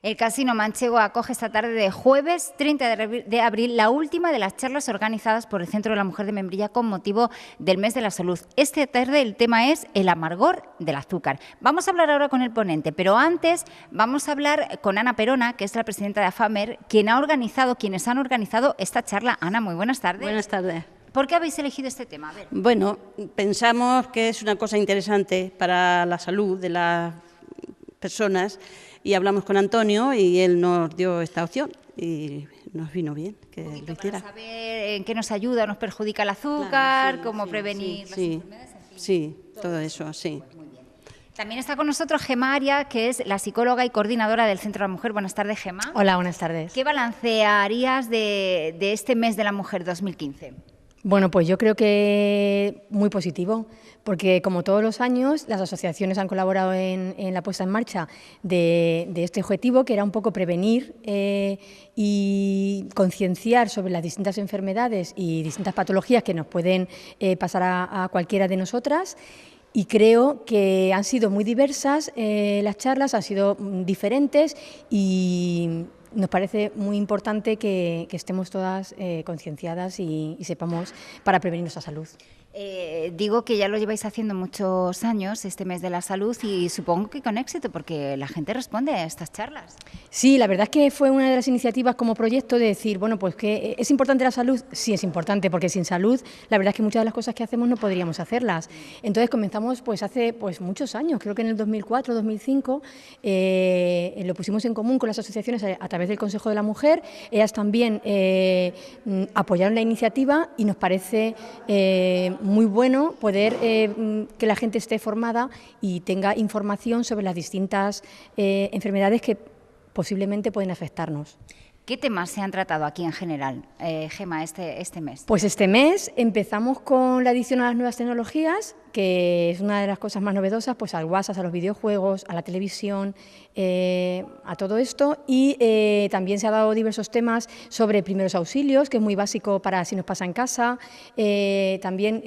El Casino Manchego acoge esta tarde de jueves 30 de abril la última de las charlas organizadas por el Centro de la Mujer de Membrilla con motivo del Mes de la Salud. Esta tarde el tema es el amargor del azúcar. Vamos a hablar ahora con el ponente, pero antes vamos a hablar con Ana Perona, que es la presidenta de AFAMER, quienes han organizado esta charla. Ana, muy buenas tardes. Buenas tardes. ¿Por qué habéis elegido este tema? A ver. Bueno, pensamos que es una cosa interesante para la salud de las personas y hablamos con Antonio y él nos dio esta opción y nos vino bien que lo hiciera. Para saber en qué nos ayuda, nos perjudica el azúcar, claro, cómo prevenir las enfermedades. En fin, sí, todo eso, sí. Pues muy bien. También está con nosotros Gemma Aria, que es la psicóloga y coordinadora del Centro de la Mujer. Buenas tardes, Gemma. Hola, buenas tardes. ¿Qué balance harías de este mes de la mujer 2015? Bueno, pues yo creo que muy positivo, porque como todos los años las asociaciones han colaborado en la puesta en marcha de este objetivo, que era un poco prevenir y concienciar sobre las distintas enfermedades y distintas patologías que nos pueden pasar a cualquiera de nosotras. Y creo que han sido muy diversas las charlas, han sido diferentes y nos parece muy importante que estemos todas concienciadas y sepamos para prevenir nuestra salud. Digo que ya lo lleváis haciendo muchos años, este mes de la salud, y supongo que con éxito, porque la gente responde a estas charlas. Sí, la verdad es que fue una de las iniciativas como proyecto de decir, bueno, pues que ¿es importante la salud? Sí, es importante, porque sin salud, la verdad es que muchas de las cosas que hacemos no podríamos hacerlas. Entonces comenzamos pues hace muchos años, creo que en el 2004, 2005, lo pusimos en común con las asociaciones a través del Consejo de la Mujer. Ellas también apoyaron la iniciativa y nos parece muy bueno poder que la gente esté formada y tenga información sobre las distintas enfermedades que posiblemente pueden afectarnos. ¿Qué temas se han tratado aquí en general, Gemma, este mes? Pues este mes empezamos con la adicción a las nuevas tecnologías, que es una de las cosas más novedosas, pues al WhatsApp, a los videojuegos, a la televisión, a todo esto. Y también se han dado diversos temas sobre primeros auxilios, que es muy básico para si nos pasa en casa, también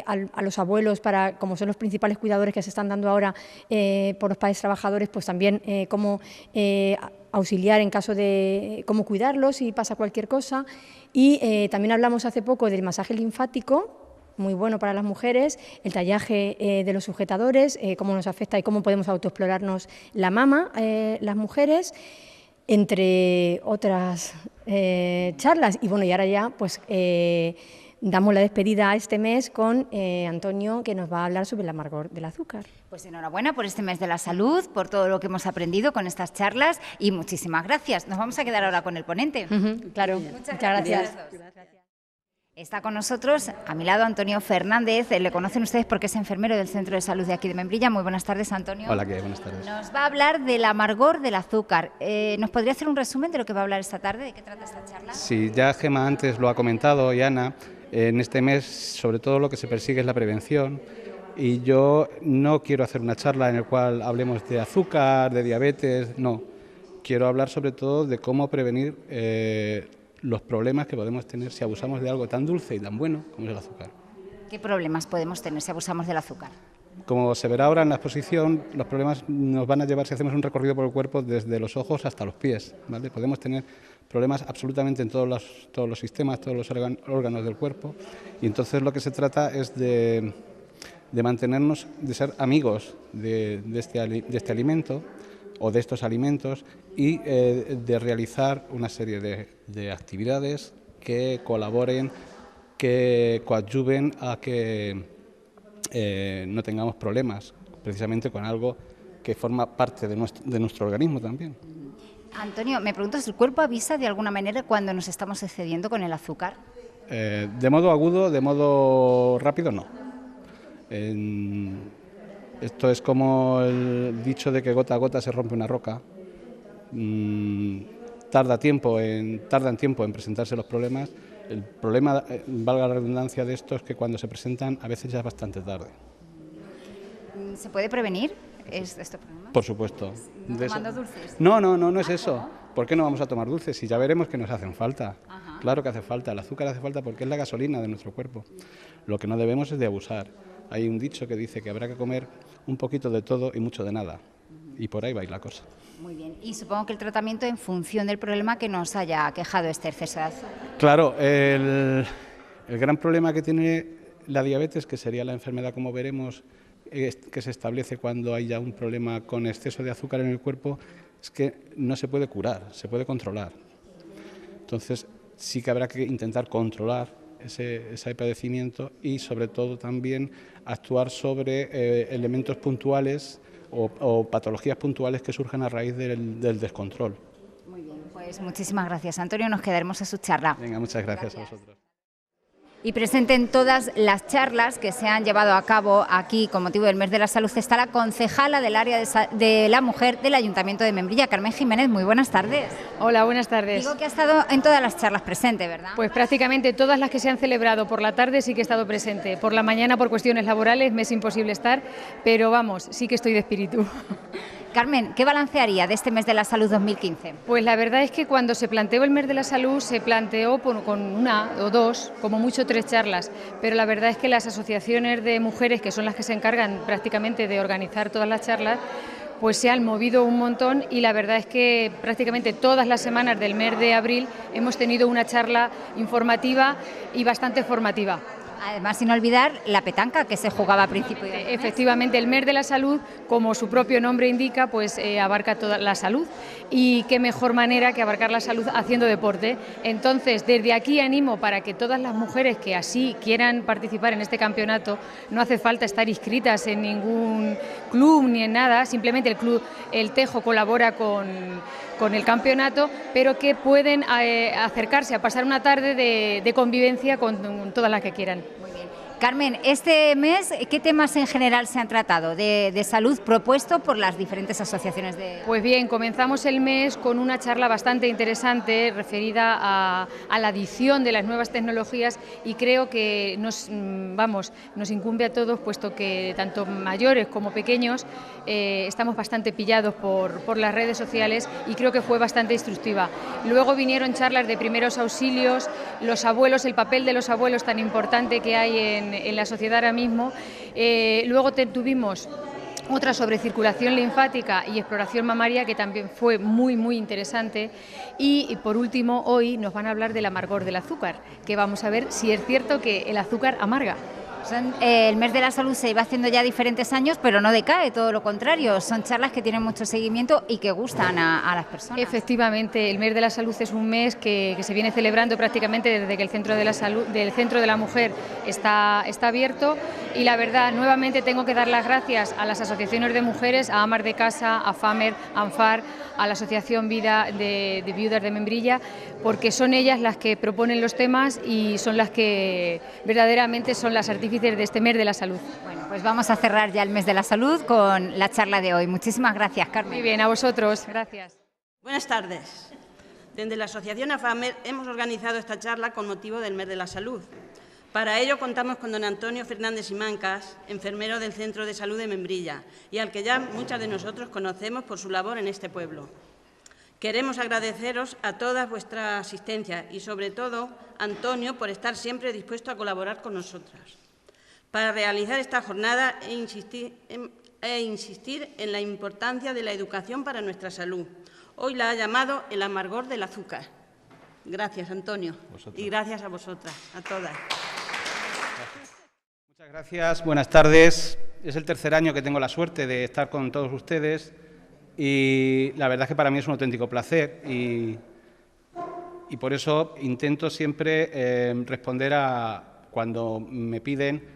a los abuelos, como son los principales cuidadores que se están dando ahora por los padres trabajadores, pues también cómo auxiliar en caso de cómo cuidarlos si pasa cualquier cosa. Y también hablamos hace poco del masaje linfático, muy bueno para las mujeres, el tallaje de los sujetadores, cómo nos afecta y cómo podemos autoexplorarnos la mama las mujeres, entre otras charlas. Y bueno, y ahora ya pues damos la despedida a este mes con Antonio, que nos va a hablar sobre el amargor del azúcar. Pues enhorabuena por este mes de la salud, por todo lo que hemos aprendido con estas charlas y muchísimas gracias. Nos vamos a quedar ahora con el ponente. Claro, muchas gracias. Está con nosotros, a mi lado, Antonio Fernández. Le conocen ustedes porque es enfermero del Centro de Salud de aquí de Membrilla. Muy buenas tardes, Antonio. Hola, ¿qué? Buenas tardes. Nos va a hablar del amargor del azúcar. ¿Nos podría hacer un resumen de lo que va a hablar esta tarde? ¿De qué trata esta charla? Sí, ya Gemma antes lo ha comentado y Ana, en este mes sobre todo lo que se persigue es la prevención y yo no quiero hacer una charla en la cual hablemos de azúcar, de diabetes, no. Quiero hablar sobre todo de cómo prevenir los problemas que podemos tener si abusamos de algo tan dulce y tan bueno como es el azúcar. ¿Qué problemas podemos tener si abusamos del azúcar? Como se verá ahora en la exposición, los problemas nos van a llevar si hacemos un recorrido por el cuerpo desde los ojos hasta los pies, ¿vale? Podemos tener problemas absolutamente en todos los sistemas, todos los órganos del cuerpo, y entonces lo que se trata es de mantenernos, de ser amigos de este alimento o de estos alimentos y de realizar una serie de actividades que colaboren, que coadyuven a que no tengamos problemas precisamente con algo que forma parte de nuestro organismo también. Antonio, me pregunto si el cuerpo avisa de alguna manera cuando nos estamos excediendo con el azúcar. De modo agudo, de modo rápido, no. Esto es como el dicho de que gota a gota se rompe una roca. Tardan tiempo en presentarse los problemas. El problema, valga la redundancia de esto, es que cuando se presentan a veces ya es bastante tarde. ¿Se puede prevenir este problema? Por supuesto. ¿Tomando dulces? No es eso. ¿Por qué no vamos a tomar dulces? Si ya veremos que nos hacen falta. Ajá. Claro que hace falta. El azúcar hace falta porque es la gasolina de nuestro cuerpo. Lo que no debemos es de abusar. Hay un dicho que dice que habrá que comer un poquito de todo y mucho de nada. y por ahí va a ir la cosa. Muy bien. Y supongo que el tratamiento en función del problema que nos haya aquejado este exceso de azúcar. Claro, el gran problema que tiene la diabetes, que sería la enfermedad, como veremos, que se establece cuando hay ya un problema con exceso de azúcar en el cuerpo, es que no se puede curar, se puede controlar. Entonces, sí que habrá que intentar controlar ese padecimiento y, sobre todo, también actuar sobre elementos puntuales o patologías puntuales que surjan a raíz del descontrol. Muy bien, pues muchísimas gracias, Antonio. Nos quedaremos a su charla. Venga, muchas gracias a vosotros. Y presenten todas las charlas que se han llevado a cabo aquí con motivo del Mes de la Salud está la concejala del área de la mujer del Ayuntamiento de Membrilla, Carmen Jiménez. Muy buenas tardes. Hola, buenas tardes. Digo que ha estado en todas las charlas presente, ¿verdad? Pues prácticamente todas las que se han celebrado por la tarde sí que he estado presente. Por la mañana, por cuestiones laborales, me es imposible estar, pero vamos, sí que estoy de espíritu. Carmen, ¿qué balance haría de este Mes de la Salud 2015? Pues la verdad es que cuando se planteó el Mes de la Salud se planteó con una o dos, como mucho 3 charlas, pero la verdad es que las asociaciones de mujeres, que son las que se encargan prácticamente de organizar todas las charlas, pues se han movido un montón y la verdad es que prácticamente todas las semanas del mes de abril hemos tenido una charla informativa y bastante formativa. Además, sin olvidar la petanca que se jugaba a principio de mes. Efectivamente, el Mes de la Salud, como su propio nombre indica, pues abarca toda la salud y qué mejor manera que abarcar la salud haciendo deporte. Entonces, desde aquí animo para que todas las mujeres que así quieran participar en este campeonato, no hace falta estar inscritas en ningún club ni en nada, simplemente el club El Tejo colabora con el campeonato, pero que pueden acercarse a pasar una tarde de convivencia con todas las que quieran. Muy bien. Carmen, este mes, ¿qué temas en general se han tratado de salud propuesto por las diferentes asociaciones de...? Pues bien, comenzamos el mes con una charla bastante interesante referida a la adición de las nuevas tecnologías y creo que nos incumbe a todos, puesto que tanto mayores como pequeños estamos bastante pillados por las redes sociales y creo que fue bastante instructiva. Luego vinieron charlas de primeros auxilios, los abuelos, el papel de los abuelos tan importante que hay en la sociedad ahora mismo. Luego tuvimos otra sobre circulación linfática y exploración mamaria, que también fue muy interesante. Y por último, hoy nos van a hablar del amargor del azúcar, que vamos a ver si es cierto que el azúcar amarga. El Mes de la Salud se iba haciendo ya diferentes años, pero no decae, todo lo contrario. Son charlas que tienen mucho seguimiento y que gustan a las personas. Efectivamente, el Mes de la Salud es un mes que se viene celebrando prácticamente desde que el Centro de la Salud, del Centro de la Mujer está abierto, y la verdad, nuevamente tengo que dar las gracias a las asociaciones de mujeres, a Amar de Casa, a FAMER, a ANFAR, a la Asociación Vida de Viudas de Membrilla, porque son ellas las que proponen los temas y son las que verdaderamente son las artífices de este Mes de la Salud. Bueno, pues vamos a cerrar ya el Mes de la Salud con la charla de hoy. Muchísimas gracias, Carmen. Muy bien, a vosotros. Gracias. Buenas tardes. Desde la Asociación AFAMER hemos organizado esta charla con motivo del Mes de la Salud. Para ello contamos con don Antonio Fernández Simancas, enfermero del Centro de Salud de Membrilla, y al que ya muchas de nosotros conocemos por su labor en este pueblo. Queremos agradeceros a todas vuestra asistencia y, sobre todo, a Antonio por estar siempre dispuesto a colaborar con nosotras para realizar esta jornada e insistir en la importancia de la educación para nuestra salud. Hoy la ha llamado el amargor del azúcar. Gracias, Antonio. Y gracias a vosotras, a todas. Muchas gracias, buenas tardes. Es el tercer año que tengo la suerte de estar con todos ustedes y la verdad es que para mí es un auténtico placer y por eso intento siempre responder cuando me piden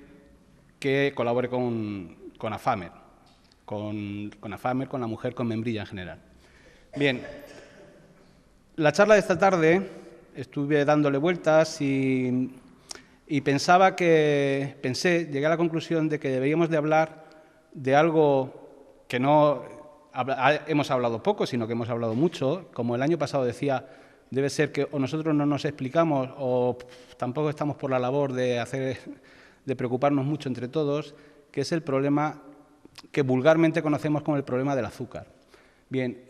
que colabore con AFAMER, con AFAMER, con la mujer, con Membrilla en general. Bien, la charla de esta tarde estuve dándole vueltas y llegué a la conclusión de que deberíamos de hablar de algo que no hemos hablado poco, sino que hemos hablado mucho. Como el año pasado decía, debe ser que o nosotros no nos explicamos o tampoco estamos por la labor de preocuparnos mucho entre todos, que es el problema que vulgarmente conocemos como el problema del azúcar. Bien,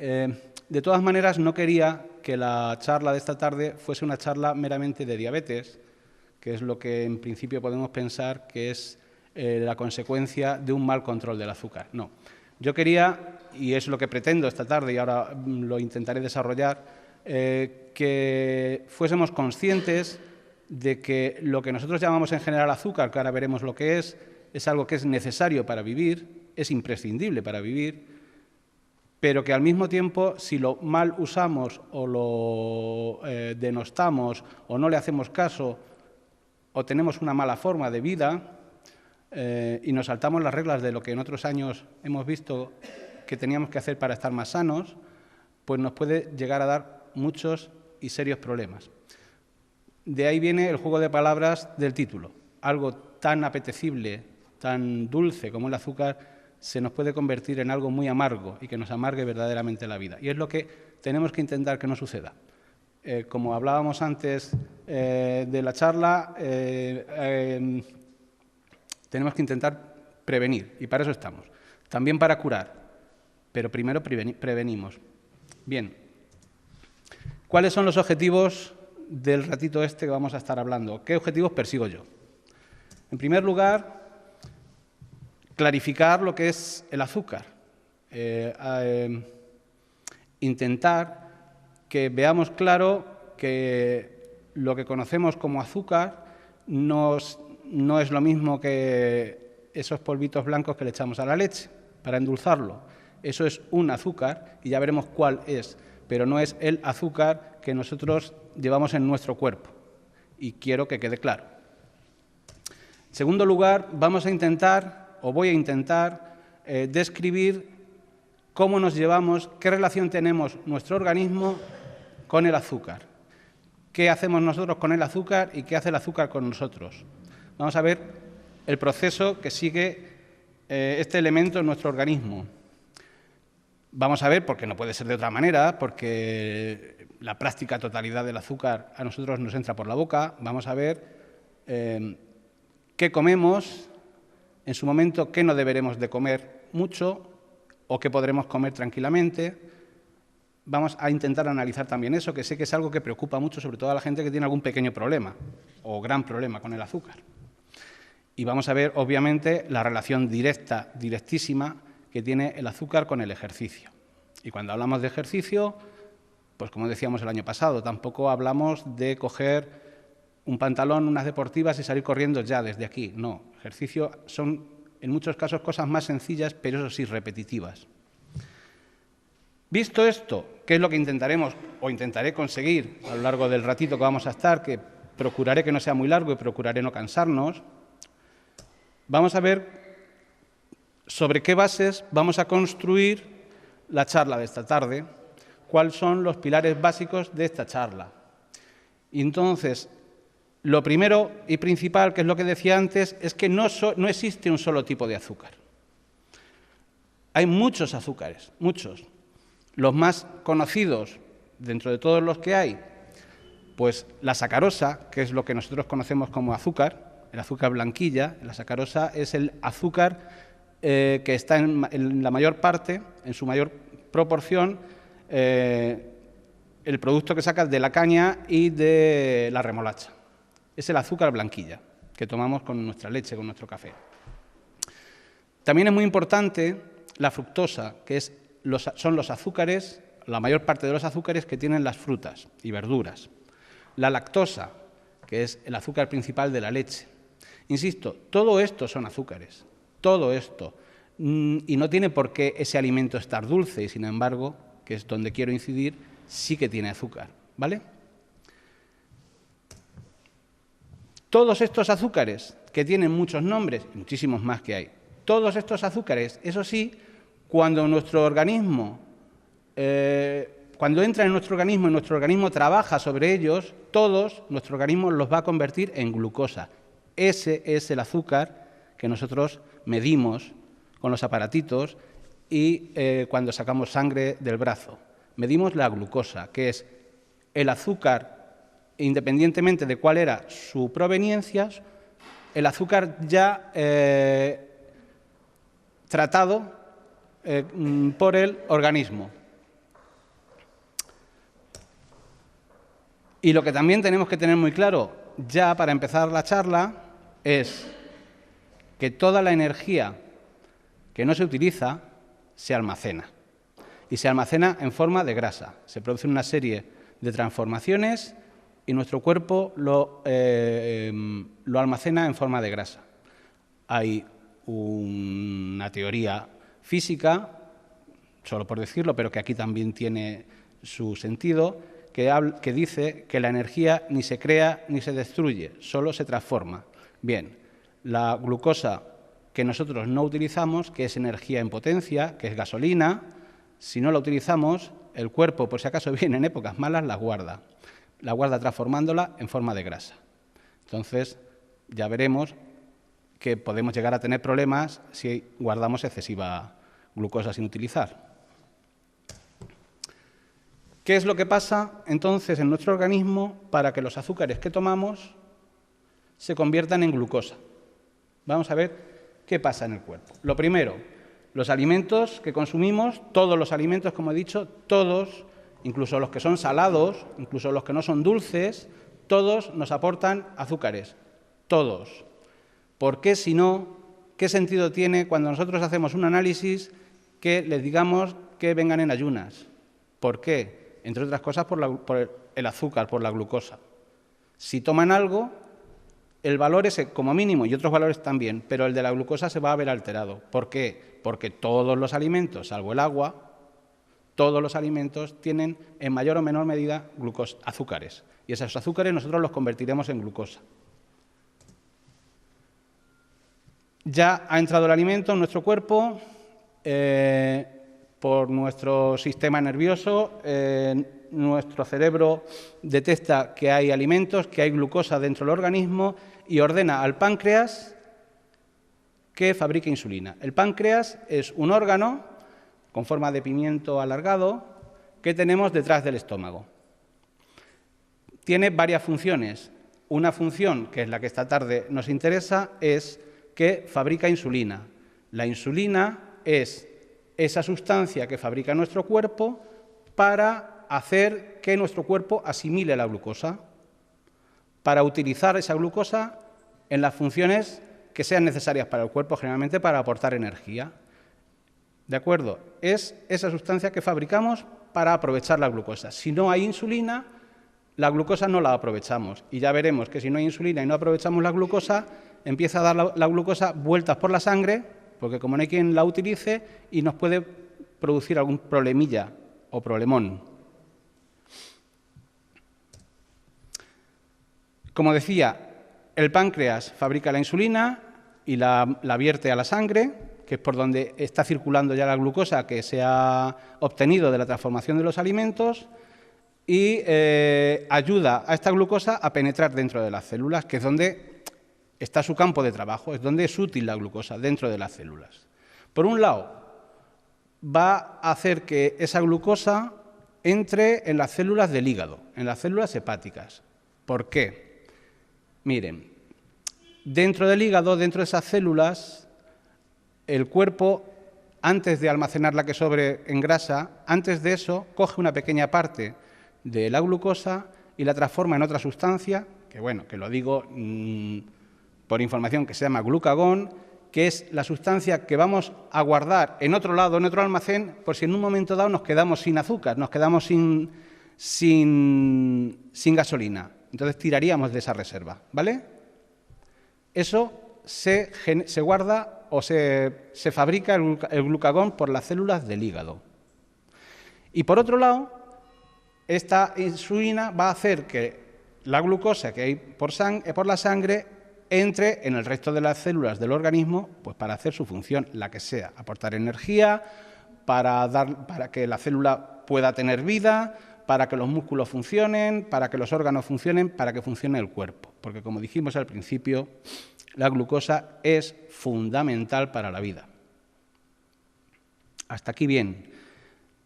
de todas maneras no quería que la charla de esta tarde fuese una charla meramente de diabetes, que es lo que en principio podemos pensar que es la consecuencia de un mal control del azúcar. No, Yo quería, y es lo que pretendo esta tarde y ahora lo intentaré desarrollar, que fuésemos conscientes de que lo que nosotros llamamos en general azúcar, que ahora veremos lo que es algo que es necesario para vivir, es imprescindible para vivir, pero que al mismo tiempo, si lo mal usamos o lo denostamos o no le hacemos caso o tenemos una mala forma de vida y nos saltamos las reglas de lo que en otros años hemos visto que teníamos que hacer para estar más sanos, pues nos puede llegar a dar muchos y serios problemas. De ahí viene el juego de palabras del título. Algo tan apetecible, tan dulce como el azúcar, se nos puede convertir en algo muy amargo y que nos amargue verdaderamente la vida. Y es lo que tenemos que intentar que no suceda. Como hablábamos antes de la charla, tenemos que intentar prevenir, y para eso estamos. También para curar, pero primero prevenimos. Bien, ¿cuáles son los objetivos del ratito este que vamos a estar hablando? ¿Qué objetivos persigo yo? En primer lugar, clarificar lo que es el azúcar. Intentar que veamos claro que lo que conocemos como azúcar no es lo mismo que esos polvitos blancos que le echamos a la leche para endulzarlo. Eso es un azúcar y ya veremos cuál es, pero no es el azúcar que nosotros llevamos en nuestro cuerpo. Y quiero que quede claro. En segundo lugar, voy a intentar describir cómo nos llevamos, qué relación tenemos nuestro organismo con el azúcar, qué hacemos nosotros con el azúcar y qué hace el azúcar con nosotros. Vamos a ver el proceso que sigue este elemento en nuestro organismo. Vamos a ver, porque no puede ser de otra manera, porque la práctica totalidad del azúcar a nosotros nos entra por la boca. Vamos a ver qué comemos, en su momento qué no deberemos de comer mucho o qué podremos comer tranquilamente. Vamos a intentar analizar también eso, que sé que es algo que preocupa mucho, sobre todo a la gente que tiene algún pequeño problema o gran problema con el azúcar. Y vamos a ver, obviamente, la relación directísima que tiene el azúcar con el ejercicio. Y cuando hablamos de ejercicio, pues como decíamos el año pasado, tampoco hablamos de coger un pantalón, unas deportivas y salir corriendo ya desde aquí. No, ejercicio son en muchos casos cosas más sencillas, pero eso sí, repetitivas. Visto esto, ¿qué es lo que intentaremos o intentaré conseguir a lo largo del ratito que vamos a estar, que procuraré que no sea muy largo y procuraré no cansarnos? Vamos a ver sobre qué bases vamos a construir la charla de esta tarde, cuáles son los pilares básicos de esta charla. Y entonces, lo primero y principal, que es lo que decía antes, es que no existe un solo tipo de azúcar. Hay muchos azúcares, muchos. Los más conocidos, dentro de todos los que hay, pues la sacarosa, que es lo que nosotros conocemos como azúcar, el azúcar blanquilla. La sacarosa es el azúcar que está en la mayor parte, en su mayor proporción, el producto que sacas de la caña y de la remolacha. Es el azúcar blanquilla que tomamos con nuestra leche, con nuestro café. También es muy importante la fructosa, que son los azúcares, la mayor parte de los azúcares que tienen las frutas y verduras. La lactosa, que es el azúcar principal de la leche. Insisto, todo esto son azúcares, todo esto. Y no tiene por qué ese alimento estar dulce, y sin embargo, que es donde quiero incidir, sí que tiene azúcar, ¿vale? Todos estos azúcares, que tienen muchos nombres, muchísimos más que hay, todos estos azúcares, eso sí, cuando nuestro organismo, cuando entran en nuestro organismo y nuestro organismo trabaja sobre ellos, todos nuestro organismo los va a convertir en glucosa. Ese es el azúcar que nosotros medimos con los aparatitos y cuando sacamos sangre del brazo. Medimos la glucosa, que es el azúcar, independientemente de cuál era su proveniencia, el azúcar ya tratado por el organismo. Y lo que también tenemos que tener muy claro, ya para empezar la charla, es que toda la energía que no se utiliza se almacena. Y se almacena en forma de grasa. Se producen una serie de transformaciones y nuestro cuerpo lo almacena en forma de grasa. Hay una teoría física, solo por decirlo, pero que aquí también tiene su sentido, que dice que la energía ni se crea ni se destruye, solo se transforma. Bien, la glucosa que nosotros no utilizamos, que es energía en potencia, que es gasolina, si no la utilizamos, el cuerpo, por si acaso viene en épocas malas, la guarda transformándola en forma de grasa. Entonces, ya veremos que podemos llegar a tener problemas si guardamos excesiva glucosa sin utilizar. ¿Qué es lo que pasa entonces en nuestro organismo para que los azúcares que tomamos se conviertan en glucosa? Vamos a ver qué pasa en el cuerpo. Lo primero, los alimentos que consumimos, todos los alimentos, como he dicho, todos, incluso los que son salados, incluso los que no son dulces, todos nos aportan azúcares, todos. ¿Por qué, si no, qué sentido tiene cuando nosotros hacemos un análisis que les digamos que vengan en ayunas? ¿Por qué? Entre otras cosas por el azúcar, por la glucosa. Si toman algo, el valor es como mínimo, y otros valores también, pero el de la glucosa se va a ver alterado. ¿Por qué? Porque todos los alimentos, salvo el agua, todos los alimentos tienen en mayor o menor medida azúcares. Y esos azúcares nosotros los convertiremos en glucosa. Ya ha entrado el alimento en nuestro cuerpo por nuestro sistema nervioso. Nuestro cerebro detecta que hay alimentos, que hay glucosa dentro del organismo y ordena al páncreas que fabrique insulina. El páncreas es un órgano con forma de pimiento alargado que tenemos detrás del estómago. Tiene varias funciones. Una función, que es la que esta tarde nos interesa, es que fabrica insulina. La insulina es esa sustancia que fabrica nuestro cuerpo para hacer que nuestro cuerpo asimile la glucosa, para utilizar esa glucosa en las funciones que sean necesarias para el cuerpo, generalmente para aportar energía. ¿De acuerdo? Es esa sustancia que fabricamos para aprovechar la glucosa. Si no hay insulina, la glucosa no la aprovechamos. Y ya veremos que si no hay insulina y no aprovechamos la glucosa, empieza a dar la glucosa vueltas por la sangre, porque como no hay quien la utilice, y nos puede producir algún problemilla o problemón. Como decía, el páncreas fabrica la insulina y la vierte a la sangre, que es por donde está circulando ya la glucosa que se ha obtenido de la transformación de los alimentos, y ayuda a esta glucosa a penetrar dentro de las células, que es donde está su campo de trabajo, es donde es útil la glucosa, dentro de las células. Por un lado, va a hacer que esa glucosa entre en las células del hígado, en las células hepáticas. ¿Por qué? Miren, dentro del hígado, dentro de esas células, el cuerpo, antes de almacenar la que sobre en grasa, antes de eso, coge una pequeña parte de la glucosa y la transforma en otra sustancia, que bueno, que lo digo por información, que se llama glucagón, que es la sustancia que vamos a guardar en otro lado, en otro almacén, por si en un momento dado nos quedamos sin azúcar, nos quedamos sin gasolina. Entonces tiraríamos de esa reserva, ¿vale? Eso se guarda o se fabrica el glucagón por las células del hígado. Y por otro lado, esta insulina va a hacer que la glucosa que hay por la sangre entre en el resto de las células del organismo, pues para hacer su función, la que sea, aportar energía, para que la célula pueda tener vida, para que los músculos funcionen, para que los órganos funcionen, para que funcione el cuerpo. Porque, como dijimos al principio, la glucosa es fundamental para la vida. Hasta aquí bien,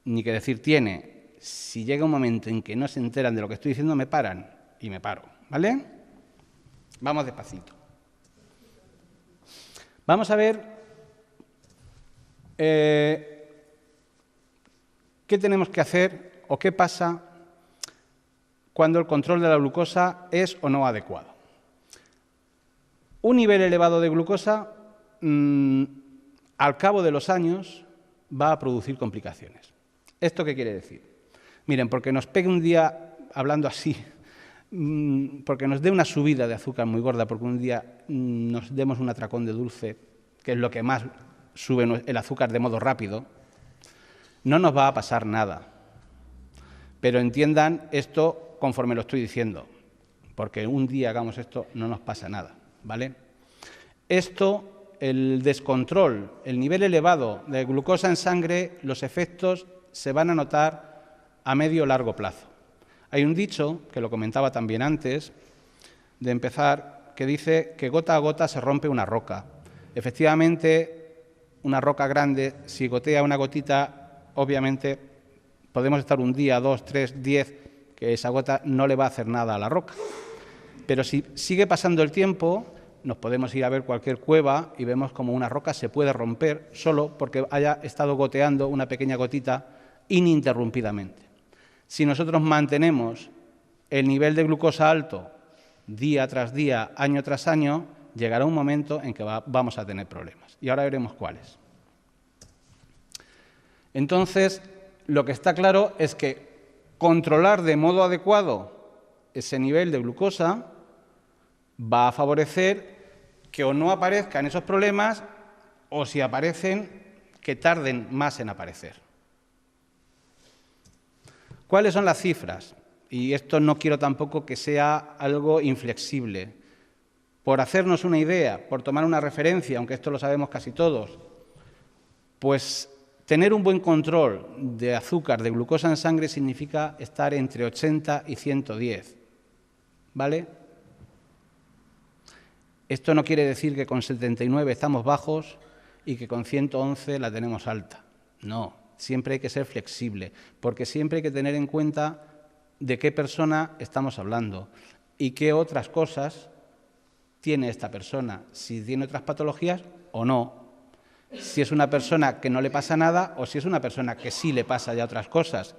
ni que decir tiene. Si llega un momento en que no se enteran de lo que estoy diciendo, me paran y me paro, ¿vale? Vamos despacito. Vamos a ver qué tenemos que hacer o qué pasa cuando el control de la glucosa es o no adecuado. Un nivel elevado de glucosa, al cabo de los años, va a producir complicaciones. ¿Esto qué quiere decir? Miren, porque nos pegue un día, hablando así, porque nos dé una subida de azúcar muy gorda, porque un día nos demos un atracón de dulce, que es lo que más sube el azúcar de modo rápido, no nos va a pasar nada. Pero entiendan esto conforme lo estoy diciendo, porque un día hagamos esto no nos pasa nada, ¿vale? Esto, el descontrol, el nivel elevado de glucosa en sangre, los efectos se van a notar a medio o largo plazo. Hay un dicho, que lo comentaba también antes de empezar, que dice que gota a gota se rompe una roca. Efectivamente, una roca grande, si gotea una gotita, obviamente podemos estar un día, 2, 3, 10, que esa gota no le va a hacer nada a la roca. Pero si sigue pasando el tiempo, nos podemos ir a ver cualquier cueva y vemos como una roca se puede romper solo porque haya estado goteando una pequeña gotita ininterrumpidamente. Si nosotros mantenemos el nivel de glucosa alto día tras día, año tras año, llegará un momento en que vamos a tener problemas. Y ahora veremos cuáles. Entonces, lo que está claro es que controlar de modo adecuado ese nivel de glucosa va a favorecer que o no aparezcan esos problemas o si aparecen, que tarden más en aparecer. ¿Cuáles son las cifras? Y esto no quiero tampoco que sea algo inflexible. Por hacernos una idea, por tomar una referencia, aunque esto lo sabemos casi todos, pues tener un buen control de azúcar, de glucosa en sangre, significa estar entre 80 y 110, ¿vale? Esto no quiere decir que con 79 estamos bajos y que con 111 la tenemos alta. No, siempre hay que ser flexible, porque siempre hay que tener en cuenta de qué persona estamos hablando y qué otras cosas tiene esta persona, si tiene otras patologías o no. Si es una persona que no le pasa nada o si es una persona que sí le pasa ya otras cosas,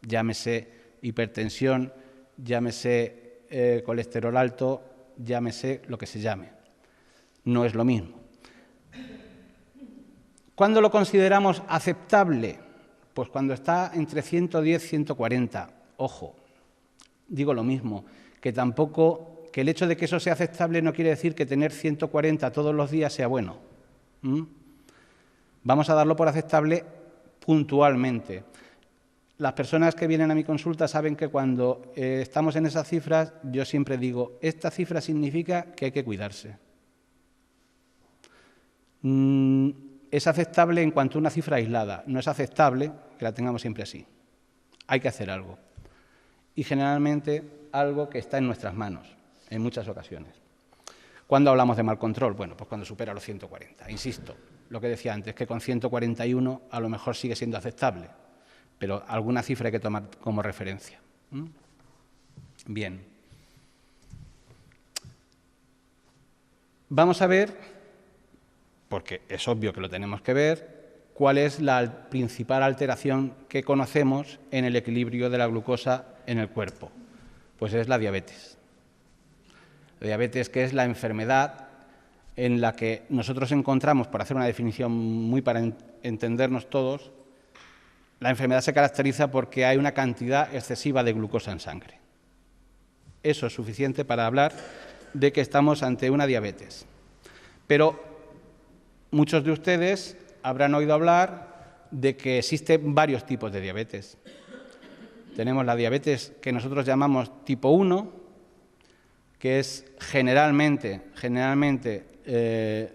llámese hipertensión, llámese colesterol alto, llámese lo que se llame. No es lo mismo. ¿Cuándo lo consideramos aceptable? Pues cuando está entre 110 y 140. Ojo, digo lo mismo, que tampoco, que el hecho de que eso sea aceptable no quiere decir que tener 140 todos los días sea bueno. Vamos a darlo por aceptable puntualmente. Las personas que vienen a mi consulta saben que cuando estamos en esas cifras, yo siempre digo, esta cifra significa que hay que cuidarse. Es aceptable en cuanto a una cifra aislada, no es aceptable que la tengamos siempre así. Hay que hacer algo. Y generalmente algo que está en nuestras manos, en muchas ocasiones. ¿Cuándo hablamos de mal control? Bueno, pues cuando supera los 140. Insisto, lo que decía antes, que con 141 a lo mejor sigue siendo aceptable, pero alguna cifra hay que tomar como referencia. Bien. Vamos a ver, porque es obvio que lo tenemos que ver, cuál es la principal alteración que conocemos en el equilibrio de la glucosa en el cuerpo. Pues es la diabetes. La diabetes, que es la enfermedad en la que nosotros encontramos, por hacer una definición muy para entendernos todos, la enfermedad se caracteriza porque hay una cantidad excesiva de glucosa en sangre. Eso es suficiente para hablar de que estamos ante una diabetes. Pero muchos de ustedes habrán oído hablar de que existen varios tipos de diabetes. Tenemos la diabetes que nosotros llamamos tipo 1, que es generalmente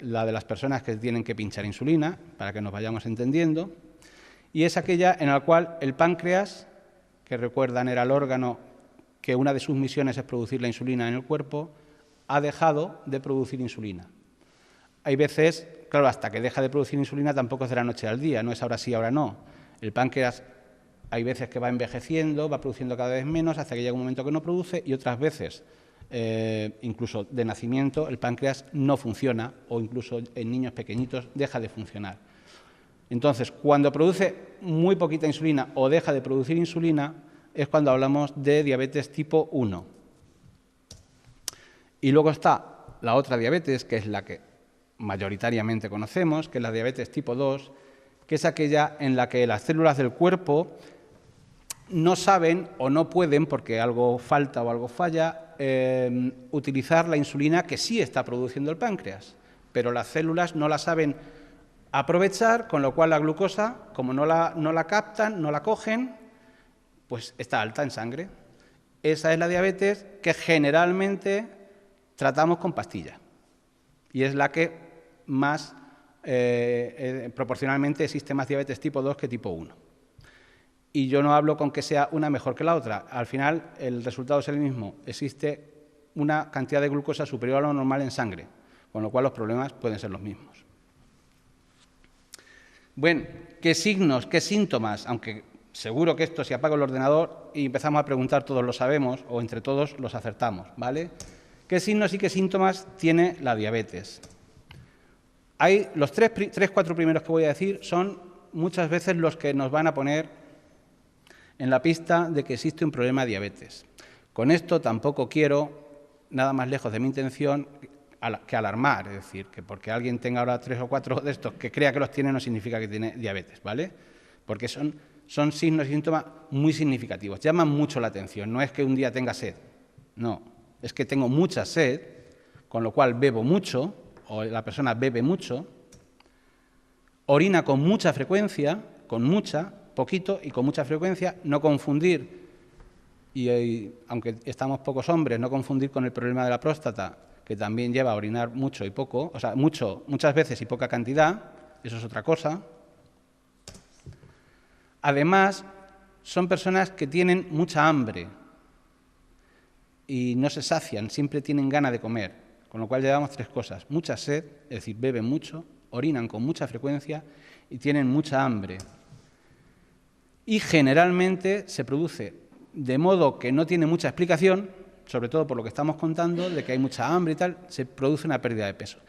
la de las personas que tienen que pinchar insulina, para que nos vayamos entendiendo, y es aquella en la cual el páncreas, que recuerdan era el órgano que una de sus misiones es producir la insulina en el cuerpo, ha dejado de producir insulina. Hay veces, claro, hasta que deja de producir insulina tampoco es de la noche al día, no es ahora sí, ahora no. El páncreas hay veces que va envejeciendo, va produciendo cada vez menos hasta que llega un momento que no produce y otras veces, incluso de nacimiento, el páncreas no funciona o incluso en niños pequeñitos deja de funcionar. Entonces, cuando produce muy poquita insulina o deja de producir insulina es cuando hablamos de diabetes tipo 1. Y luego está la otra diabetes, que es la que mayoritariamente conocemos, que es la diabetes tipo 2, que es aquella en la que las células del cuerpo no saben o no pueden, porque algo falta o algo falla, utilizar la insulina que sí está produciendo el páncreas, pero las células no la saben aprovechar, con lo cual la glucosa, como no la captan, no la cogen, pues está alta en sangre. Esa es la diabetes que generalmente tratamos con pastillas y es la que más proporcionalmente existe más diabetes tipo 2 que tipo 1. Y yo no hablo con que sea una mejor que la otra. Al final, el resultado es el mismo. Existe una cantidad de glucosa superior a lo normal en sangre, con lo cual los problemas pueden ser los mismos. Bueno, ¿qué signos, qué síntomas? Aunque seguro que esto, si apago el ordenador y empezamos a preguntar, todos lo sabemos, o entre todos los acertamos, ¿vale? ¿Qué signos y qué síntomas tiene la diabetes? Hay los cuatro primeros que voy a decir son muchas veces los que nos van a poner en la pista de que existe un problema de diabetes. Con esto tampoco quiero, nada más lejos de mi intención, que alarmar, es decir, que porque alguien tenga ahora 3 o 4 de estos que crea que los tiene no significa que tiene diabetes, ¿vale? Porque son signos y síntomas muy significativos, llaman mucho la atención, no es que un día tenga sed, no, es que tengo mucha sed, con lo cual bebo mucho, o la persona bebe mucho, orina con mucha frecuencia, poquito y con mucha frecuencia, no confundir, y aunque estamos pocos hombres, no confundir con el problema de la próstata, que también lleva a orinar mucho y poco, o sea, muchas veces y poca cantidad, eso es otra cosa. Además, son personas que tienen mucha hambre y no se sacian, siempre tienen ganas de comer, con lo cual llevamos 3 cosas, mucha sed, es decir, beben mucho, orinan con mucha frecuencia y tienen mucha hambre. Y generalmente se produce de modo que no tiene mucha explicación, sobre todo por lo que estamos contando, de que hay mucha hambre y tal, se produce una pérdida de peso.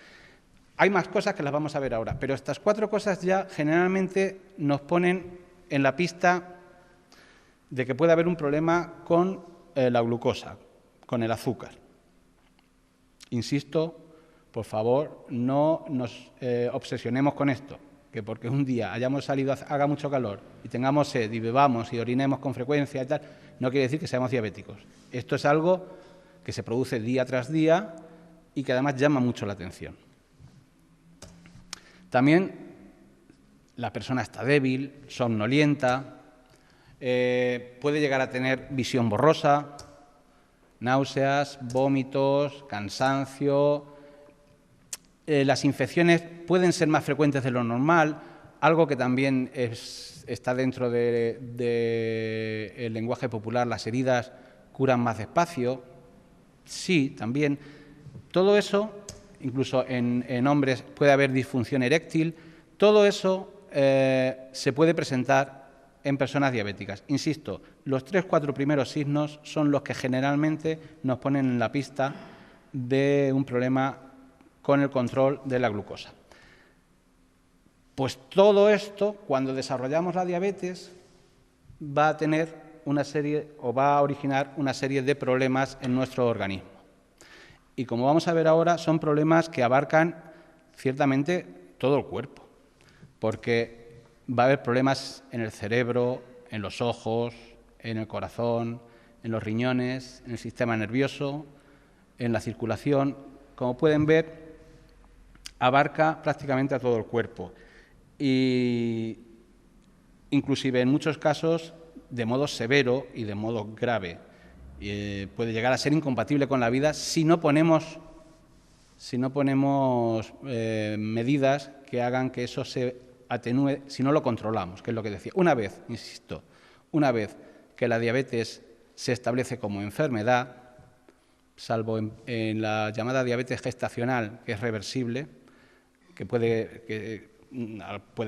Hay más cosas que las vamos a ver ahora, pero estas 4 cosas ya generalmente nos ponen en la pista de que puede haber un problema con la glucosa, con el azúcar. Insisto, por favor, no nos obsesionemos con esto, que porque un día hayamos salido, haga mucho calor y tengamos sed y bebamos y orinemos con frecuencia y tal, no quiere decir que seamos diabéticos. Esto es algo que se produce día tras día y que además llama mucho la atención. También la persona está débil, somnolienta, puede llegar a tener visión borrosa, náuseas, vómitos, cansancio. Las infecciones pueden ser más frecuentes de lo normal, algo que también está dentro del lenguaje popular, las heridas curan más despacio. Sí, también. Todo eso, incluso en hombres puede haber disfunción eréctil, todo eso se puede presentar en personas diabéticas. Insisto, los 3-4 primeros signos son los que generalmente nos ponen en la pista de un problema con el control de la glucosa. Pues todo esto, cuando desarrollamos la diabetes, va a tener una serie o va a originar una serie de problemas en nuestro organismo. Y como vamos a ver ahora, son problemas que abarcan ciertamente todo el cuerpo, porque va a haber problemas en el cerebro, en los ojos, en el corazón, en los riñones, en el sistema nervioso, en la circulación. Como pueden ver, abarca prácticamente a todo el cuerpo y inclusive en muchos casos de modo severo y de modo grave. Puede llegar a ser incompatible con la vida si no ponemos medidas que hagan que eso se atenúe, si no lo controlamos, que es lo que decía. Una vez, insisto, una vez que la diabetes se establece como enfermedad, salvo en la llamada diabetes gestacional, que es reversible, que puede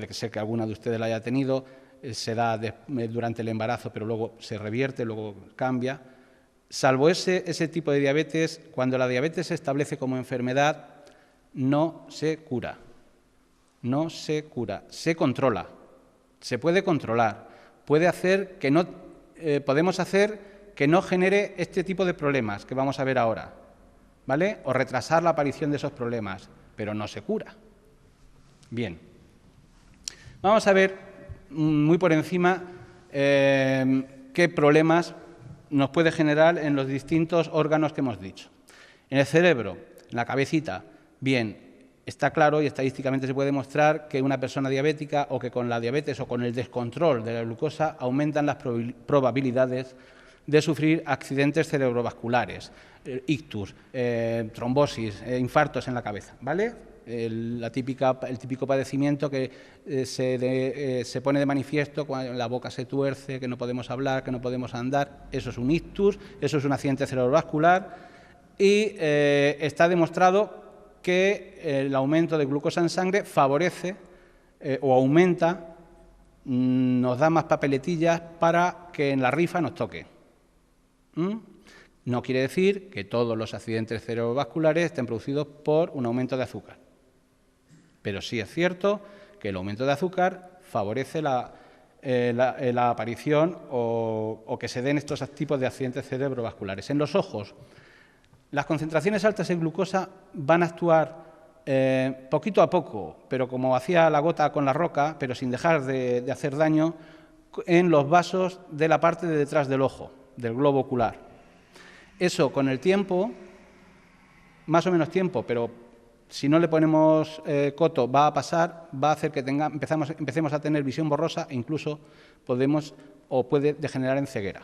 ser que alguna de ustedes la haya tenido, se da durante el embarazo, pero luego se revierte, luego cambia. Salvo ese tipo de diabetes, cuando la diabetes se establece como enfermedad, no se cura, se controla, se puede controlar, podemos hacer que no genere este tipo de problemas que vamos a ver ahora, ¿vale? O retrasar la aparición de esos problemas, pero no se cura. Bien. Vamos a ver muy por encima qué problemas nos puede generar en los distintos órganos que hemos dicho. En el cerebro, en la cabecita, bien, está claro y estadísticamente se puede demostrar que una persona diabética o que con la diabetes o con el descontrol de la glucosa aumentan las probabilidades de sufrir accidentes cerebrovasculares, ictus, trombosis, infartos en la cabeza, ¿vale? El típico padecimiento que se pone de manifiesto cuando la boca se tuerce, que no podemos hablar, que no podemos andar. Eso es un ictus, eso es un accidente cerebrovascular y está demostrado que el aumento de glucosa en sangre favorece o aumenta, nos da más papeletillas para que en la rifa nos toque. No quiere decir que todos los accidentes cerebrovasculares estén producidos por un aumento de azúcar. Pero sí es cierto que el aumento de azúcar favorece la aparición o que se den estos tipos de accidentes cerebrovasculares. En los ojos, las concentraciones altas en glucosa van a actuar poquito a poco, pero como hacía la gota con la roca, pero sin dejar de hacer daño, en los vasos de la parte de detrás del ojo, del globo ocular. Eso con el tiempo, más o menos tiempo, pero si no le ponemos coto, va a pasar, va a hacer que empecemos a tener visión borrosa e incluso puede degenerar en ceguera.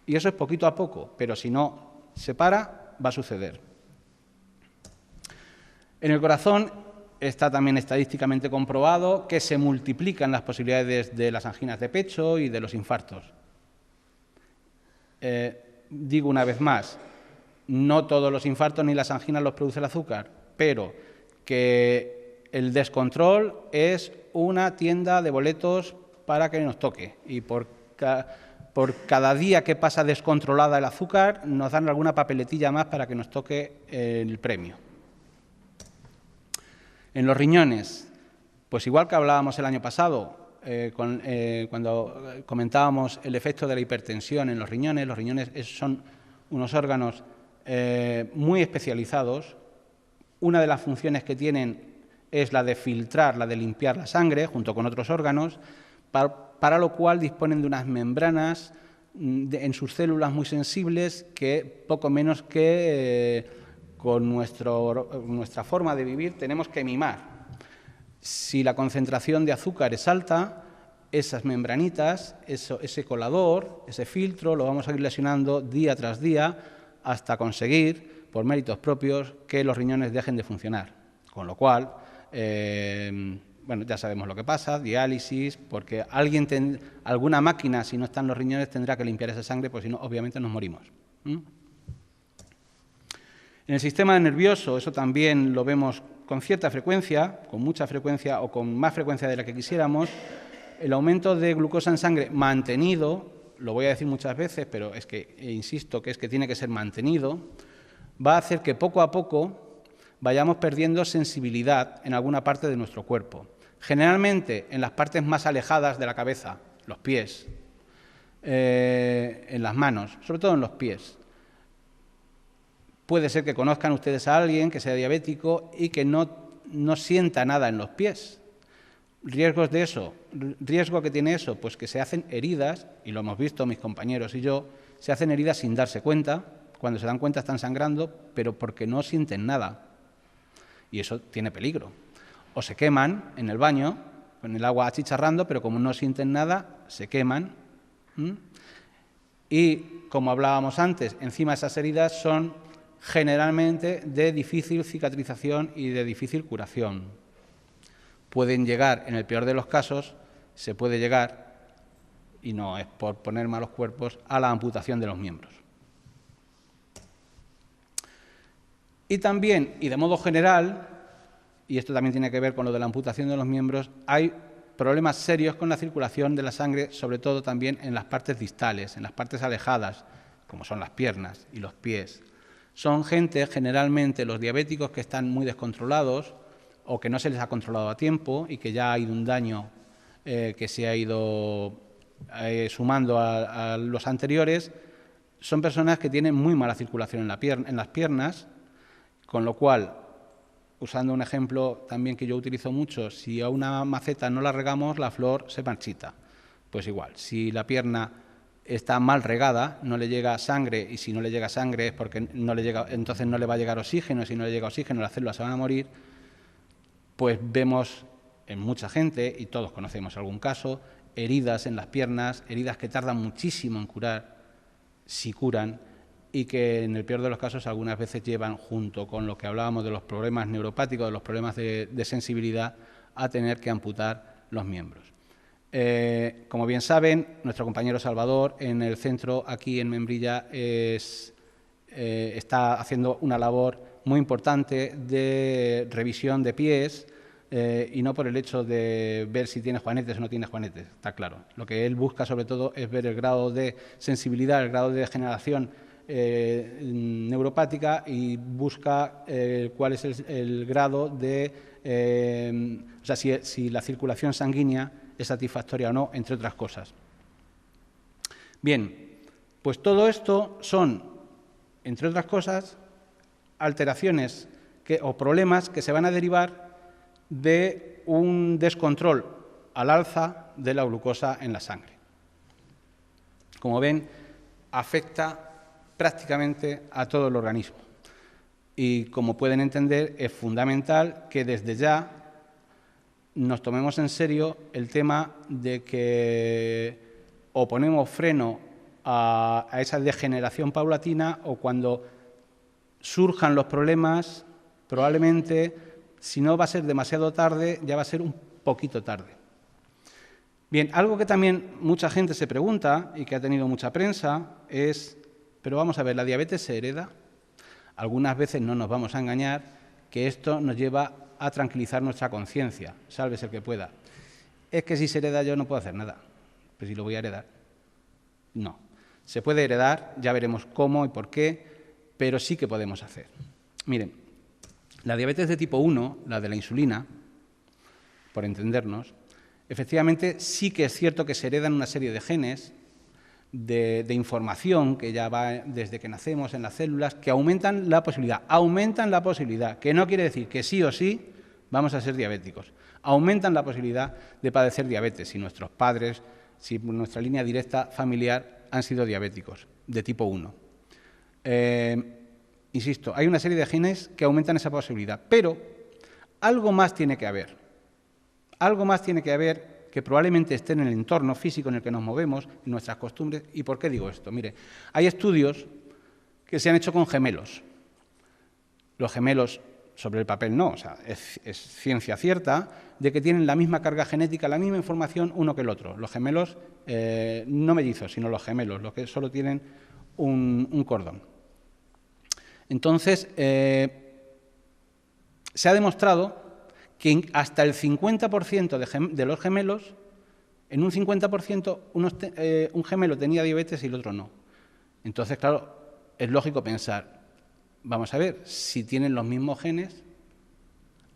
Y eso es poquito a poco, pero si no se para, va a suceder. En el corazón está también estadísticamente comprobado que se multiplican las posibilidades de las anginas de pecho y de los infartos. Digo una vez más, no todos los infartos ni las anginas los produce el azúcar, pero que el descontrol es una tienda de boletos para que nos toque y por cada día que pasa descontrolada el azúcar nos dan alguna papeletilla más para que nos toque el premio. En los riñones, pues igual que hablábamos el año pasado, cuando comentábamos el efecto de la hipertensión en los riñones son unos órganos muy especializados. Una de las funciones que tienen es la de filtrar, la de limpiar la sangre, junto con otros órganos, para lo cual disponen de unas membranas en sus células muy sensibles que poco menos que con nuestra forma de vivir tenemos que mimar. Si la concentración de azúcar es alta, esas membranitas, ese colador, ese filtro, lo vamos a ir lesionando día tras día hasta conseguir, por méritos propios, que los riñones dejen de funcionar. Con lo cual, bueno, ya sabemos lo que pasa, diálisis, porque alguna máquina, si no están los riñones, tendrá que limpiar esa sangre, pues si no, obviamente nos morimos. En el sistema nervioso, eso también lo vemos con cierta frecuencia, con mucha frecuencia o con más frecuencia de la que quisiéramos, el aumento de glucosa en sangre mantenido, lo voy a decir muchas veces, pero es que insisto que tiene que ser mantenido, va a hacer que poco a poco vayamos perdiendo sensibilidad en alguna parte de nuestro cuerpo. Generalmente en las partes más alejadas de la cabeza, los pies, en las manos, sobre todo en los pies. Puede ser que conozcan ustedes a alguien que sea diabético y que no sienta nada en los pies. Riesgo que tiene eso, pues que se hacen heridas, y lo hemos visto mis compañeros y yo, se hacen heridas sin darse cuenta. Cuando se dan cuenta están sangrando, pero porque no sienten nada. Y eso tiene peligro. O se queman en el baño, con el agua achicharrando, pero como no sienten nada, se queman. Y, como hablábamos antes, encima esas heridas son generalmente de difícil cicatrización y de difícil curación. Pueden llegar, en el peor de los casos, se puede llegar, y no es por poner malos cuerpos, a la amputación de los miembros. Y también, y de modo general, y esto también tiene que ver con lo de la amputación de los miembros, hay problemas serios con la circulación de la sangre, sobre todo también en las partes distales, en las partes alejadas, como son las piernas y los pies. Son gente, generalmente los diabéticos, que están muy descontrolados o que no se les ha controlado a tiempo y que ya hay un daño que se ha ido sumando a los anteriores. Son personas que tienen muy mala circulación en las piernas, con lo cual usando un ejemplo también que yo utilizo mucho, si a una maceta no la regamos, la flor se marchita. Pues igual, si la pierna está mal regada, no le llega sangre, y si no le llega sangre es porque no le llega, entonces no le va a llegar oxígeno, si no le llega oxígeno las células se van a morir, pues vemos en mucha gente, y todos conocemos algún caso, heridas en las piernas, heridas que tardan muchísimo en curar, si curan, y que en el peor de los casos algunas veces llevan, junto con lo que hablábamos de los problemas neuropáticos, de los problemas de sensibilidad, a tener que amputar los miembros. Como bien saben, nuestro compañero Salvador en el centro aquí en Membrilla está haciendo una labor muy importante de revisión de pies, y no por el hecho de ver si tiene juanetes o no tiene juanetes, está claro. Lo que él busca sobre todo es ver el grado de sensibilidad, el grado de degeneración neuropática, y busca cuál es el grado de, o sea, si la circulación sanguínea es satisfactoria o no, entre otras cosas. Bien, pues todo esto son, entre otras cosas, alteraciones o problemas que se van a derivar de un descontrol al alza de la glucosa en la sangre. Como ven, afecta prácticamente a todo el organismo. Y como pueden entender, es fundamental que desde ya nos tomemos en serio el tema de que o ponemos freno a esa degeneración paulatina, o cuando surjan los problemas, probablemente, si no va a ser demasiado tarde, ya va a ser un poquito tarde. Bien, algo que también mucha gente se pregunta y que ha tenido mucha prensa es, pero vamos a ver, ¿la diabetes se hereda? Algunas veces no nos vamos a engañar que esto nos lleva a tranquilizar nuestra conciencia, sálvese el que pueda. Es que si se hereda yo no puedo hacer nada, pues si lo voy a heredar. No, se puede heredar, ya veremos cómo y por qué, pero sí que podemos hacer. Miren, la diabetes de tipo 1, la de la insulina, por entendernos, efectivamente sí que es cierto que se heredan una serie de genes de información que ya va desde que nacemos en las células, que aumentan la posibilidad, que no quiere decir que sí o sí vamos a ser diabéticos, aumentan la posibilidad de padecer diabetes si nuestros padres, si nuestra línea directa familiar han sido diabéticos de tipo 1. Insisto, hay una serie de genes que aumentan esa posibilidad, pero algo más tiene que haber. Algo más tiene que haber que probablemente esté en el entorno físico en el que nos movemos, en nuestras costumbres. ¿Y por qué digo esto? Mire, hay estudios que se han hecho con gemelos. Los gemelos, sobre el papel no, o sea, es ciencia cierta de que tienen la misma carga genética, la misma información uno que el otro. Los gemelos, no mellizos, sino los gemelos, los que solo tienen un cordón. Entonces, se ha demostrado que hasta el 50% de los gemelos, en un 50% un gemelo tenía diabetes y el otro no. Entonces, claro, es lógico pensar, vamos a ver, si tienen los mismos genes,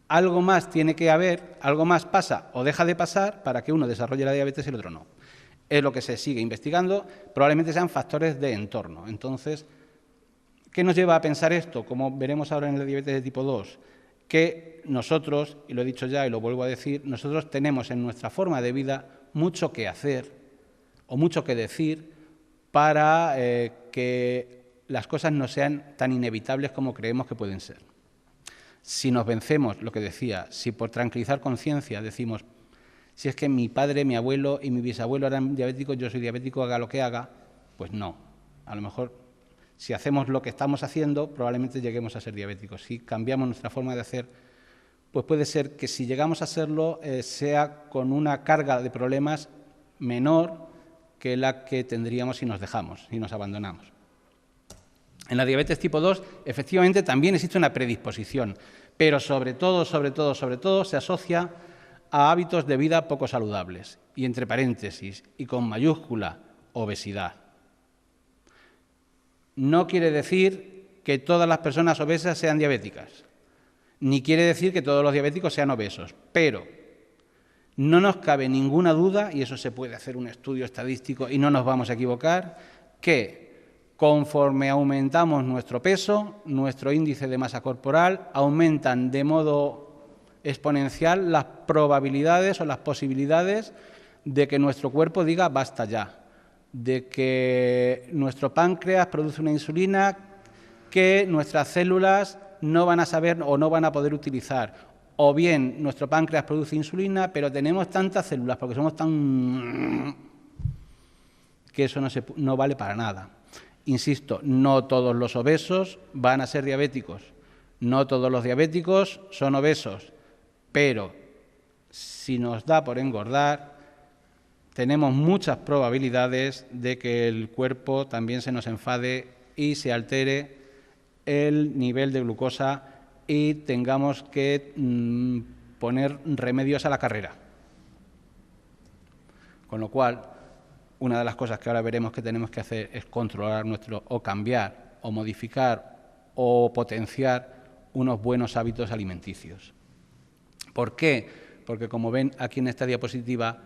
algo más tiene que haber, algo más pasa o deja de pasar para que uno desarrolle la diabetes y el otro no. Es lo que se sigue investigando, probablemente sean factores de entorno. Entonces, ¿qué nos lleva a pensar esto? Como veremos ahora en la diabetes de tipo 2, que nosotros, y lo he dicho ya y lo vuelvo a decir, nosotros tenemos en nuestra forma de vida mucho que hacer o mucho que decir para que las cosas no sean tan inevitables como creemos que pueden ser. Si nos vencemos, lo que decía, si por tranquilizar conciencia decimos, si es que mi padre, mi abuelo y mi bisabuelo eran diabéticos, yo soy diabético, haga lo que haga, pues no, a lo mejor si hacemos lo que estamos haciendo, probablemente lleguemos a ser diabéticos. Si cambiamos nuestra forma de hacer, pues puede ser que si llegamos a serlo, sea con una carga de problemas menor que la que tendríamos si nos dejamos, si nos abandonamos. En la diabetes tipo 2, efectivamente, también existe una predisposición, pero sobre todo, se asocia a hábitos de vida poco saludables, y entre paréntesis, y con mayúscula, obesidad. No quiere decir que todas las personas obesas sean diabéticas, ni quiere decir que todos los diabéticos sean obesos, pero no nos cabe ninguna duda, y eso se puede hacer un estudio estadístico y no nos vamos a equivocar, que Conforme aumentamos nuestro peso, nuestro índice de masa corporal, aumentan de modo exponencial las probabilidades o las posibilidades de que nuestro cuerpo diga basta ya, de que nuestro páncreas produce una insulina que nuestras células no van a saber o no van a poder utilizar, o bien nuestro páncreas produce insulina, pero tenemos tantas células porque somos tan... que eso no vale para nada. Insisto, no todos los obesos van a ser diabéticos, no todos los diabéticos son obesos, pero si nos da por engordar, tenemos muchas probabilidades de que el cuerpo también se nos enfade y se altere el nivel de glucosa y tengamos que poner remedios a la carrera. Con lo cual, una de las cosas que ahora veremos que tenemos que hacer es controlar o cambiar, o modificar, o potenciar unos buenos hábitos alimenticios. ¿Por qué? Porque, como ven aquí en esta diapositiva,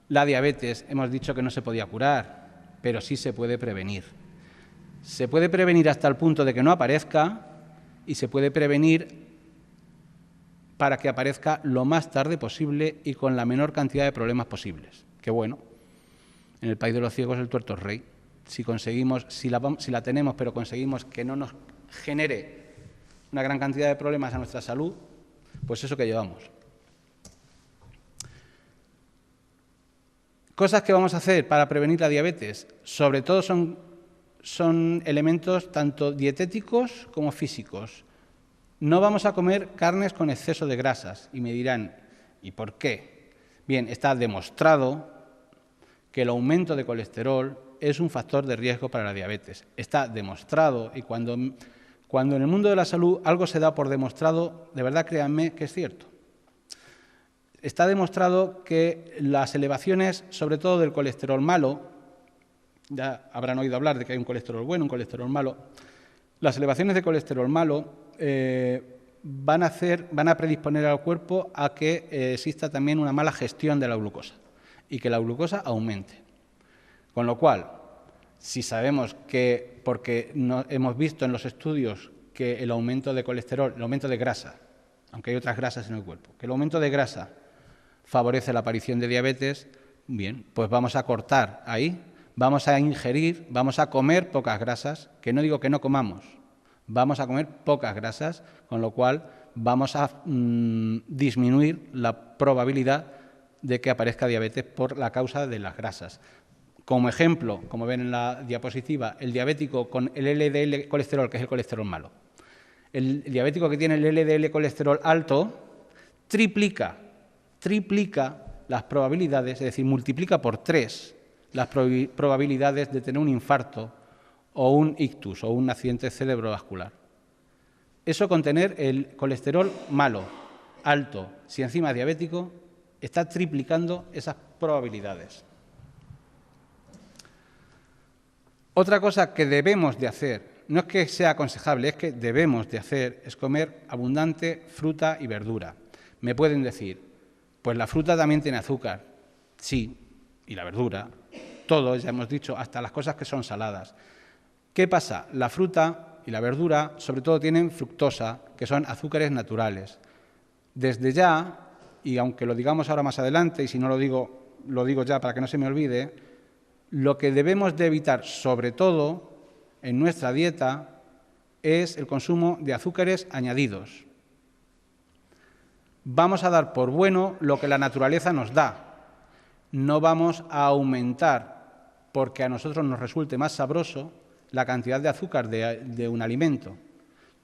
la diabetes hemos dicho que no se podía curar, pero sí se puede prevenir. Se puede prevenir hasta el punto de que no aparezca y se puede prevenir para que aparezca lo más tarde posible y con la menor cantidad de problemas posibles. Qué bueno. En el país de los ciegos el tuerto es rey. Si la tenemos, pero conseguimos que no nos genere una gran cantidad de problemas a nuestra salud, pues eso que llevamos. Cosas que vamos a hacer para prevenir la diabetes, sobre todo son elementos tanto dietéticos como físicos. No vamos a comer carnes con exceso de grasas y me dirán, ¿y por qué? Bien, está demostrado que el aumento de colesterol es un factor de riesgo para la diabetes. Está demostrado y cuando en el mundo de la salud algo se da por demostrado, de verdad créanme que es cierto. Está demostrado que las elevaciones, sobre todo del colesterol malo, ya habrán oído hablar de que hay un colesterol bueno, un colesterol malo, las elevaciones de colesterol malo van a predisponer al cuerpo a que exista también una mala gestión de la glucosa y que la glucosa aumente. Con lo cual, si sabemos que, porque hemos visto en los estudios que el aumento de colesterol, el aumento de grasa, aunque hay otras grasas en el cuerpo, que el aumento de grasa favorece la aparición de diabetes, bien, pues vamos a cortar ahí, vamos a ingerir, vamos a comer pocas grasas, que no digo que no comamos, vamos a comer pocas grasas, con lo cual vamos a disminuir la probabilidad de que aparezca diabetes por la causa de las grasas. Como ejemplo, como ven en la diapositiva, el diabético con el LDL colesterol, que es el colesterol malo. El diabético que tiene el LDL colesterol alto triplica las probabilidades, es decir, multiplica por 3 las probabilidades de tener un infarto o un ictus o un accidente cerebrovascular. Eso con tener el colesterol malo, alto, si encima es diabético, está triplicando esas probabilidades. Otra cosa que debemos de hacer, no es que sea aconsejable, es que debemos de hacer, es comer abundante fruta y verdura. Me pueden decir, pues la fruta también tiene azúcar. Sí, y la verdura, todo, ya hemos dicho, hasta las cosas que son saladas. ¿Qué pasa? La fruta y la verdura sobre todo tienen fructosa, que son azúcares naturales. Desde ya, y aunque lo digamos ahora más adelante, y si no lo digo ya para que no se me olvide, lo que debemos de evitar, sobre todo en nuestra dieta, es el consumo de azúcares añadidos. Vamos a dar por bueno lo que la naturaleza nos da. No vamos a aumentar, porque a nosotros nos resulte más sabroso, la cantidad de azúcar de un alimento.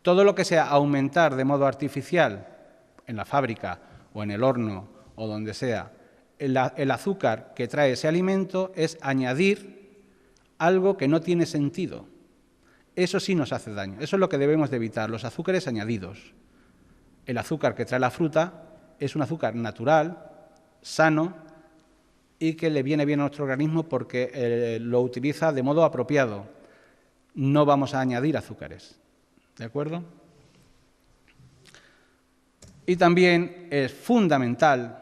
Todo lo que sea aumentar de modo artificial en la fábrica o en el horno o donde sea, el azúcar que trae ese alimento es añadir algo que no tiene sentido. Eso sí nos hace daño. Eso es lo que debemos de evitar, los azúcares añadidos. El azúcar que trae la fruta es un azúcar natural, sano y que le viene bien a nuestro organismo porque lo utiliza de modo apropiado. No vamos a añadir azúcares. ¿De acuerdo? Y también es fundamental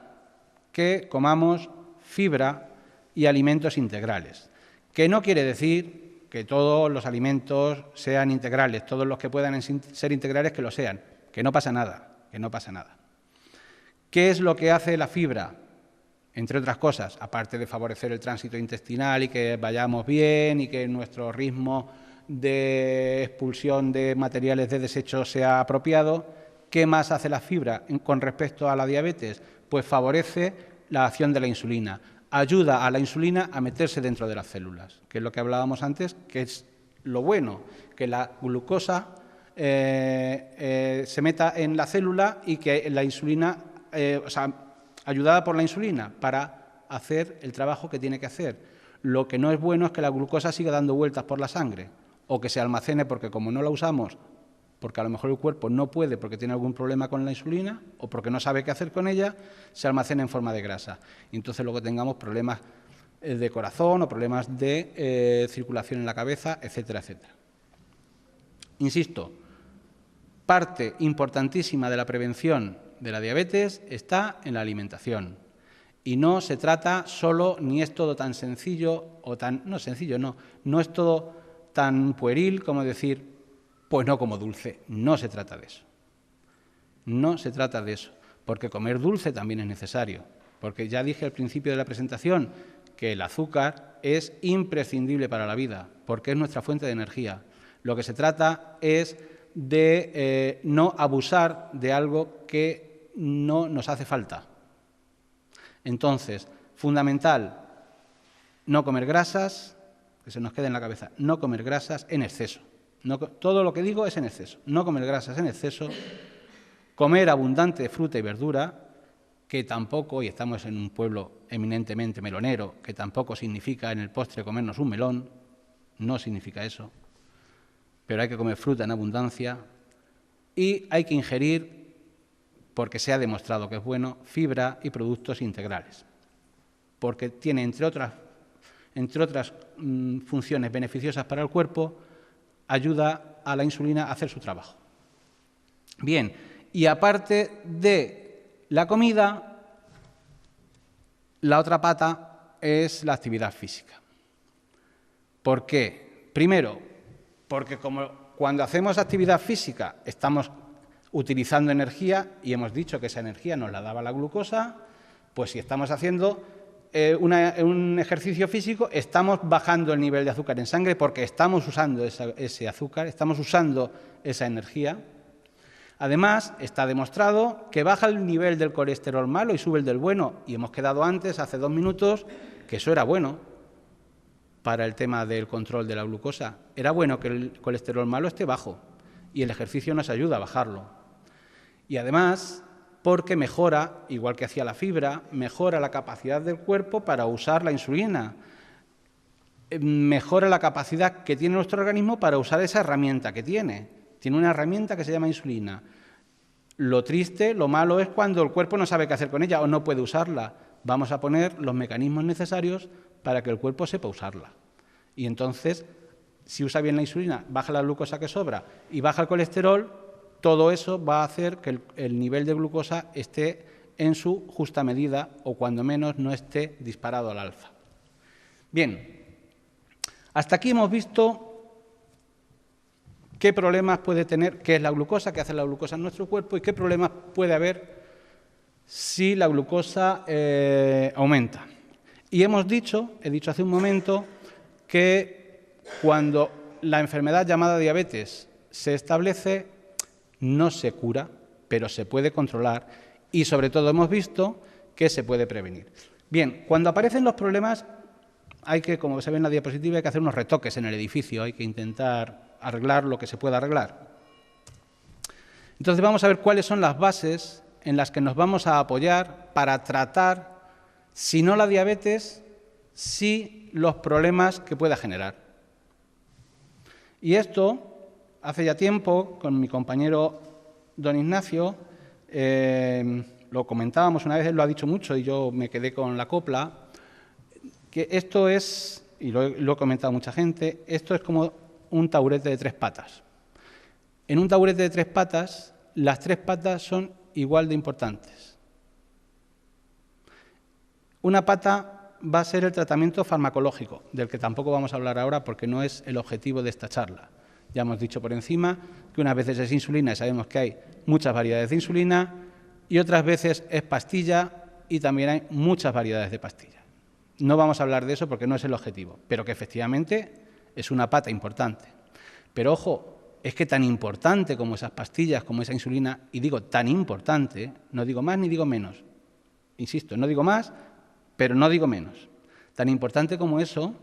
que comamos fibra y alimentos integrales, que no quiere decir que todos los alimentos sean integrales, todos los que puedan ser integrales que lo sean, que no pasa nada, que no pasa nada. ¿Qué es lo que hace la fibra? Entre otras cosas, aparte de favorecer el tránsito intestinal y que vayamos bien y que nuestro ritmo de expulsión de materiales de desecho sea apropiado, ¿qué más hace la fibra con respecto a la diabetes? Pues favorece la acción de la insulina, ayuda a la insulina a meterse dentro de las células, que es lo que hablábamos antes, que es lo bueno, que la glucosa se meta en la célula y que la insulina, ayudada por la insulina para hacer el trabajo que tiene que hacer. Lo que no es bueno es que la glucosa siga dando vueltas por la sangre o que se almacene porque como no la usamos, porque a lo mejor el cuerpo no puede porque tiene algún problema con la insulina o porque no sabe qué hacer con ella, se almacena en forma de grasa. Y entonces luego tengamos problemas de corazón o problemas de circulación en la cabeza, etcétera, etcétera. Insisto, parte importantísima de la prevención de la diabetes está en la alimentación. Y no se trata solo, ni es todo tan sencillo, o tan, no sencillo, no es todo tan pueril como decir, pues no como dulce. No se trata de eso. No se trata de eso, porque comer dulce también es necesario. Porque ya dije al principio de la presentación que el azúcar es imprescindible para la vida, porque es nuestra fuente de energía. Lo que se trata es de no abusar de algo que no nos hace falta. Entonces, fundamental, no comer grasas, que se nos quede en la cabeza, no comer grasas en exceso. Todo lo que digo es en exceso. No comer grasas en exceso, comer abundante fruta y verdura, que tampoco, y estamos en un pueblo eminentemente melonero, que tampoco significa en el postre comernos un melón, no significa eso, pero hay que comer fruta en abundancia y hay que ingerir, porque se ha demostrado que es bueno, fibra y productos integrales, porque tiene, entre otras funciones beneficiosas para el cuerpo, ayuda a la insulina a hacer su trabajo. Bien, y aparte de la comida, la otra pata es la actividad física. ¿Por qué? Primero, porque cuando hacemos actividad física estamos utilizando energía y hemos dicho que esa energía nos la daba la glucosa, pues si estamos haciendo un ejercicio físico, estamos bajando el nivel de azúcar en sangre porque estamos usando ese azúcar, estamos usando esa energía. Además, está demostrado que baja el nivel del colesterol malo y sube el del bueno. Y hemos quedado antes, hace 2 minutos, que eso era bueno para el tema del control de la glucosa. Era bueno que el colesterol malo esté bajo y el ejercicio nos ayuda a bajarlo. Y además, porque mejora, igual que hacía la fibra, mejora la capacidad del cuerpo para usar la insulina, mejora la capacidad que tiene nuestro organismo para usar esa herramienta que tiene. Tiene una herramienta que se llama insulina. Lo triste, lo malo es cuando el cuerpo no sabe qué hacer con ella o no puede usarla. Vamos a poner los mecanismos necesarios para que el cuerpo sepa usarla. Y entonces, si usa bien la insulina, baja la glucosa que sobra y baja el colesterol, todo eso va a hacer que el nivel de glucosa esté en su justa medida o cuando menos no esté disparado al alza. Bien, hasta aquí hemos visto qué problemas puede tener, qué es la glucosa, qué hace la glucosa en nuestro cuerpo y qué problemas puede haber si la glucosa aumenta. Y he dicho hace un momento, que cuando la enfermedad llamada diabetes se establece, no se cura, pero se puede controlar y sobre todo hemos visto que se puede prevenir. Bien, cuando aparecen los problemas hay que, como se ve en la diapositiva, hay que hacer unos retoques en el edificio, hay que intentar arreglar lo que se pueda arreglar. Entonces vamos a ver cuáles son las bases en las que nos vamos a apoyar para tratar, si no la diabetes, sí los problemas que pueda generar. Y esto, hace ya tiempo, con mi compañero don Ignacio, lo comentábamos una vez, él lo ha dicho mucho y yo me quedé con la copla, que esto es, y lo ha comentado mucha gente, esto es como un taburete de 3 patas. En un taburete de 3 patas, las 3 patas son igual de importantes. Una pata va a ser el tratamiento farmacológico, del que tampoco vamos a hablar ahora porque no es el objetivo de esta charla. Ya hemos dicho por encima que unas veces es insulina y sabemos que hay muchas variedades de insulina y otras veces es pastilla y también hay muchas variedades de pastillas. No vamos a hablar de eso porque no es el objetivo, pero que efectivamente es una pata importante. Pero ojo, es que tan importante como esas pastillas, como esa insulina, y digo tan importante, no digo más ni digo menos, insisto, no digo más, pero no digo menos. Tan importante como eso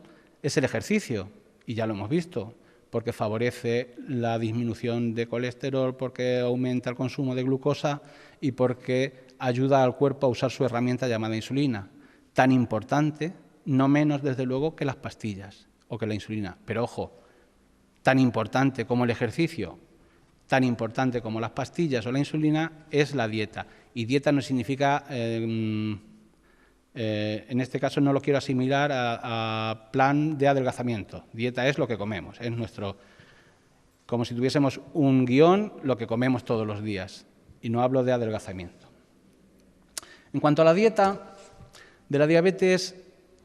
es el ejercicio, y ya lo hemos visto, porque favorece la disminución de colesterol, porque aumenta el consumo de glucosa y porque ayuda al cuerpo a usar su herramienta llamada insulina. Tan importante, no menos desde luego que las pastillas o que la insulina. Pero ojo, tan importante como el ejercicio, tan importante como las pastillas o la insulina es la dieta. Y dieta no significa, en este caso no lo quiero asimilar a plan de adelgazamiento. Dieta es lo que comemos, es nuestro, como si tuviésemos un guión, lo que comemos todos los días. Y no hablo de adelgazamiento. En cuanto a la dieta de la diabetes,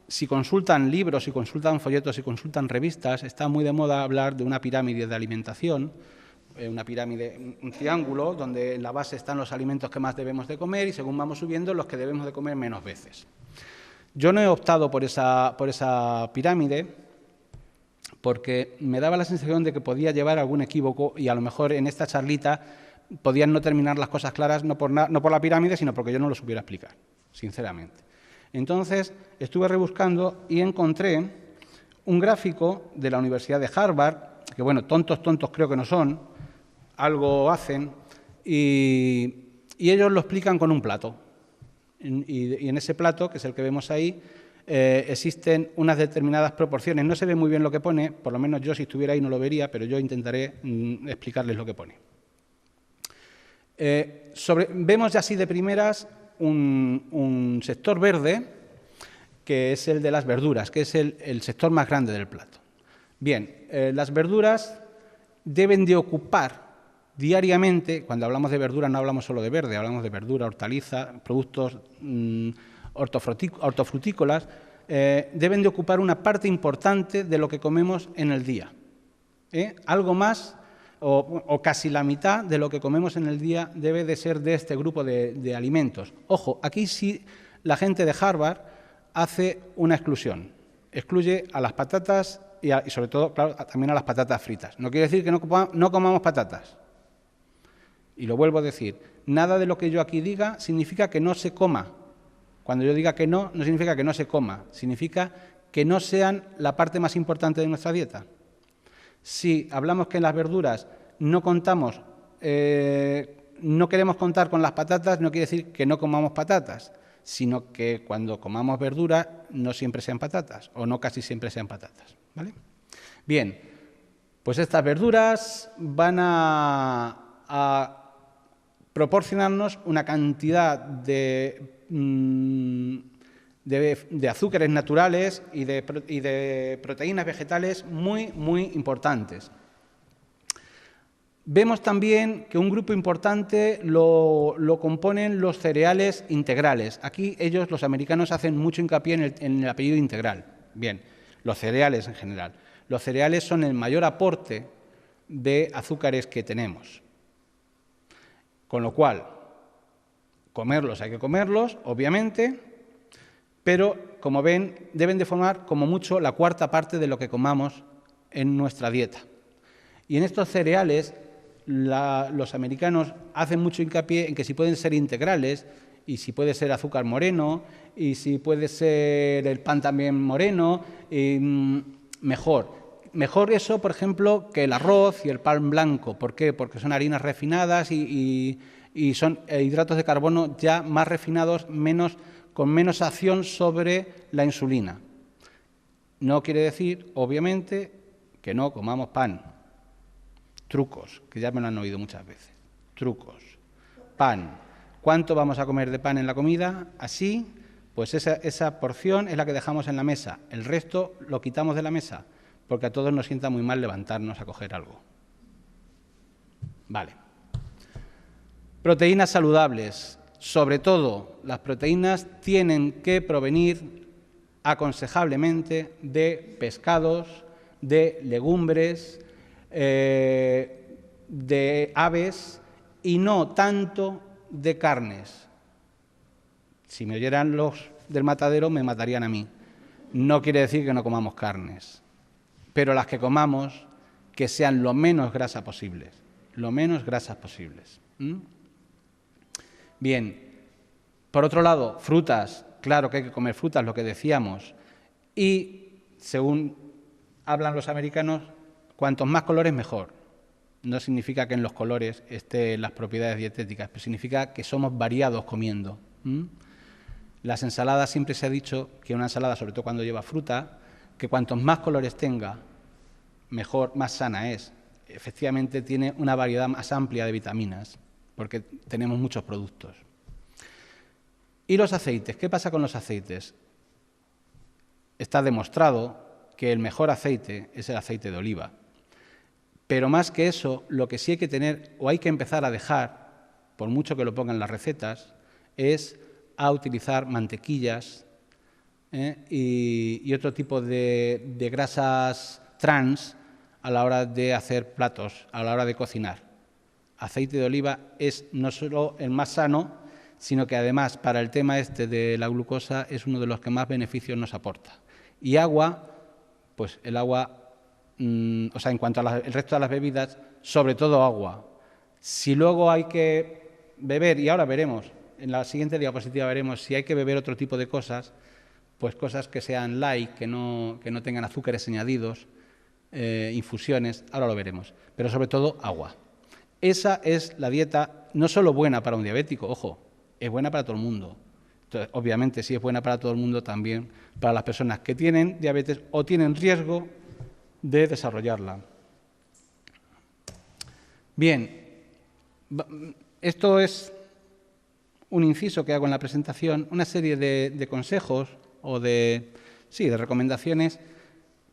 si consultan libros, si consultan folletos, si consultan revistas, está muy de moda hablar de una pirámide de alimentación, una pirámide, un triángulo, donde en la base están los alimentos que más debemos de comer y según vamos subiendo, los que debemos de comer menos veces. Yo no he optado por esa pirámide porque me daba la sensación de que podía llevar algún equívoco y a lo mejor en esta charlita podían no terminar las cosas claras, no por la pirámide, sino porque yo no lo supiera explicar, sinceramente. Entonces, estuve rebuscando y encontré un gráfico de la Universidad de Harvard, que bueno, tontos creo que no son, algo hacen, y ellos lo explican con un plato. Y en ese plato, que es el que vemos ahí, existen unas determinadas proporciones. No se ve muy bien lo que pone, por lo menos yo si estuviera ahí no lo vería, pero yo intentaré explicarles lo que pone. Vemos ya así de primeras un sector verde, que es el de las verduras, que es el sector más grande del plato. Bien, las verduras deben de ocupar diariamente, cuando hablamos de verdura no hablamos solo de verde, hablamos de verdura, hortaliza, productos hortofrutícolas, deben de ocupar una parte importante de lo que comemos en el día. Algo más o casi la mitad de lo que comemos en el día debe de ser de este grupo de alimentos. Ojo, aquí sí la gente de Harvard hace una exclusión. Excluye a las patatas y sobre todo, claro, también a las patatas fritas. No quiere decir que no comamos patatas. Y lo vuelvo a decir, nada de lo que yo aquí diga significa que no se coma. Cuando yo diga que no, no significa que no se coma, significa que no sean la parte más importante de nuestra dieta. Si hablamos que en las verduras no queremos contar con las patatas, no quiere decir que no comamos patatas, sino que cuando comamos verdura no siempre sean patatas, o no casi siempre sean patatas, ¿vale? Bien, pues estas verduras van a proporcionarnos una cantidad de azúcares naturales y de proteínas vegetales muy, muy importantes. Vemos también que un grupo importante lo componen los cereales integrales. Aquí ellos, los americanos, hacen mucho hincapié en el apellido integral. Bien, los cereales en general. Los cereales son el mayor aporte de azúcares que tenemos. Con lo cual, comerlos hay que comerlos, obviamente, pero, como ven, deben de formar como mucho la cuarta parte de lo que comamos en nuestra dieta. Y en estos cereales, los americanos hacen mucho hincapié en que si pueden ser integrales, y si puede ser azúcar moreno, y si puede ser el pan también moreno, mejor. Mejor eso, por ejemplo, que el arroz y el pan blanco. ¿Por qué? Porque son harinas refinadas y son hidratos de carbono ya más refinados, con menos acción sobre la insulina. No quiere decir, obviamente, que no comamos pan. Trucos, que ya me lo han oído muchas veces. Trucos. Pan. ¿Cuánto vamos a comer de pan en la comida? Así, pues esa porción es la que dejamos en la mesa. El resto lo quitamos de la mesa, porque a todos nos sienta muy mal levantarnos a coger algo. Vale. Proteínas saludables. Sobre todo, las proteínas tienen que provenir aconsejablemente de pescados, de legumbres, de aves y no tanto de carnes. Si me oyeran los del matadero, me matarían a mí. No quiere decir que no comamos carnes, pero las que comamos, que sean lo menos grasas posibles. Lo menos grasas posibles. Bien, por otro lado, frutas. Claro que hay que comer frutas, lo que decíamos. Y, según hablan los americanos, cuantos más colores, mejor. No significa que en los colores estén las propiedades dietéticas, pero significa que somos variados comiendo. Las ensaladas, siempre se ha dicho que una ensalada, sobre todo cuando lleva fruta, que cuantos más colores tenga, mejor, más sana es. Efectivamente, tiene una variedad más amplia de vitaminas, porque tenemos muchos productos. ¿Y los aceites? ¿Qué pasa con los aceites? Está demostrado que el mejor aceite es el aceite de oliva. Pero más que eso, lo que sí hay que tener, o hay que empezar a dejar, por mucho que lo pongan en las recetas, es a utilizar mantequillas y otro tipo de grasas trans a la hora de hacer platos, a la hora de cocinar. Aceite de oliva es no solo el más sano, sino que además para el tema este de la glucosa es uno de los que más beneficios nos aporta. Y agua, pues el agua, o sea, en cuanto al resto de las bebidas, sobre todo agua. Si luego hay que beber, y ahora veremos, en la siguiente diapositiva veremos si hay que beber otro tipo de cosas, pues cosas que sean light, que no tengan azúcares añadidos, infusiones, ahora lo veremos, pero sobre todo agua. Esa es la dieta no solo buena para un diabético, ojo, es buena para todo el mundo. Entonces, obviamente, si es buena para todo el mundo, también para las personas que tienen diabetes o tienen riesgo de desarrollarla. Bien, esto es un inciso que hago en la presentación, una serie de consejos o de recomendaciones,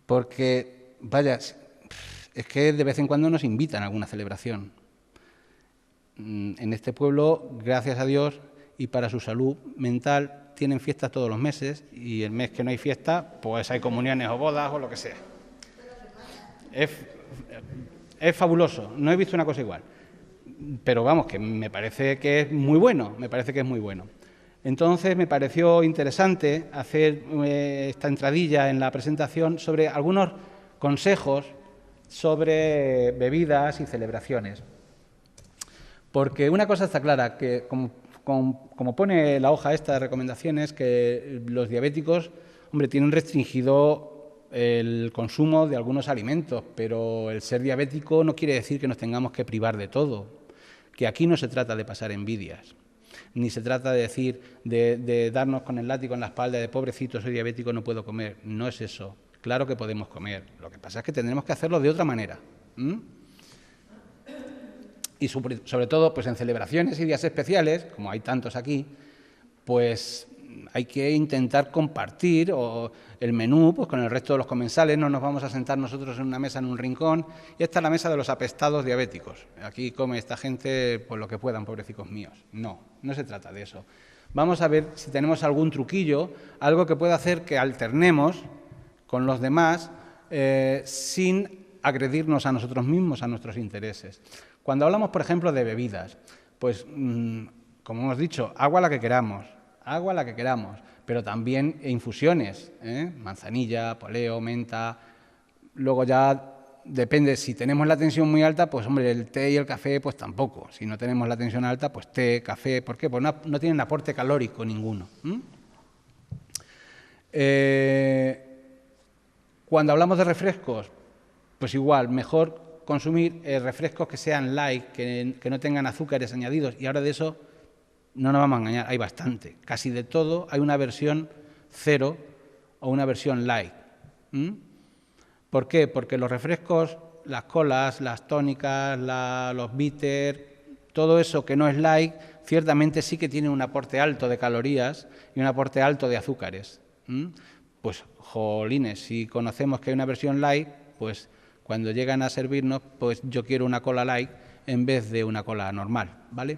porque, vaya, es que de vez en cuando nos invitan a alguna celebración. En este pueblo, gracias a Dios, y para su salud mental, tienen fiestas todos los meses, y el mes que no hay fiesta, pues hay comuniones o bodas o lo que sea. Es fabuloso, no he visto una cosa igual. Pero vamos, que me parece que es muy bueno, Entonces me pareció interesante hacer esta entradilla en la presentación sobre algunos consejos sobre bebidas y celebraciones. Porque una cosa está clara, que como pone la hoja esta de recomendaciones, que los diabéticos, hombre, tienen restringido el consumo de algunos alimentos, pero el ser diabético no quiere decir que nos tengamos que privar de todo, que aquí no se trata de pasar envidias, ni se trata de decir, de darnos con el látigo en la espalda de pobrecito, soy diabético, no puedo comer. No es eso. Claro que podemos comer. Lo que pasa es que tendremos que hacerlo de otra manera. Y sobre todo, pues en celebraciones y días especiales, como hay tantos aquí, pues hay que intentar compartir el menú pues, con el resto de los comensales. No nos vamos a sentar nosotros en una mesa en un rincón y esta es la mesa de los apestados diabéticos. Aquí come esta gente pues lo que puedan, pobrecicos míos. No se trata de eso. Vamos a ver si tenemos algún truquillo, algo que pueda hacer que alternemos con los demás sin agredirnos a nosotros mismos, a nuestros intereses. Cuando hablamos, por ejemplo, de bebidas, pues, como hemos dicho, agua la que queramos, pero también infusiones, manzanilla, poleo, menta. Luego ya depende, si tenemos la tensión muy alta, pues hombre, el té y el café, pues tampoco. Si no tenemos la tensión alta, pues té, café, ¿por qué? Pues no tienen aporte calórico ninguno. Cuando hablamos de refrescos, pues igual, mejor consumir refrescos que sean light, que no tengan azúcares añadidos, y ahora de eso no nos vamos a engañar, hay bastante. Casi de todo hay una versión cero o una versión light. ¿Por qué? Porque los refrescos, las colas, las tónicas, los bitters, todo eso que no es light, ciertamente sí que tiene un aporte alto de calorías y un aporte alto de azúcares. Pues, jolines, si conocemos que hay una versión light, pues cuando llegan a servirnos, pues yo quiero una cola light en vez de una cola normal, ¿vale?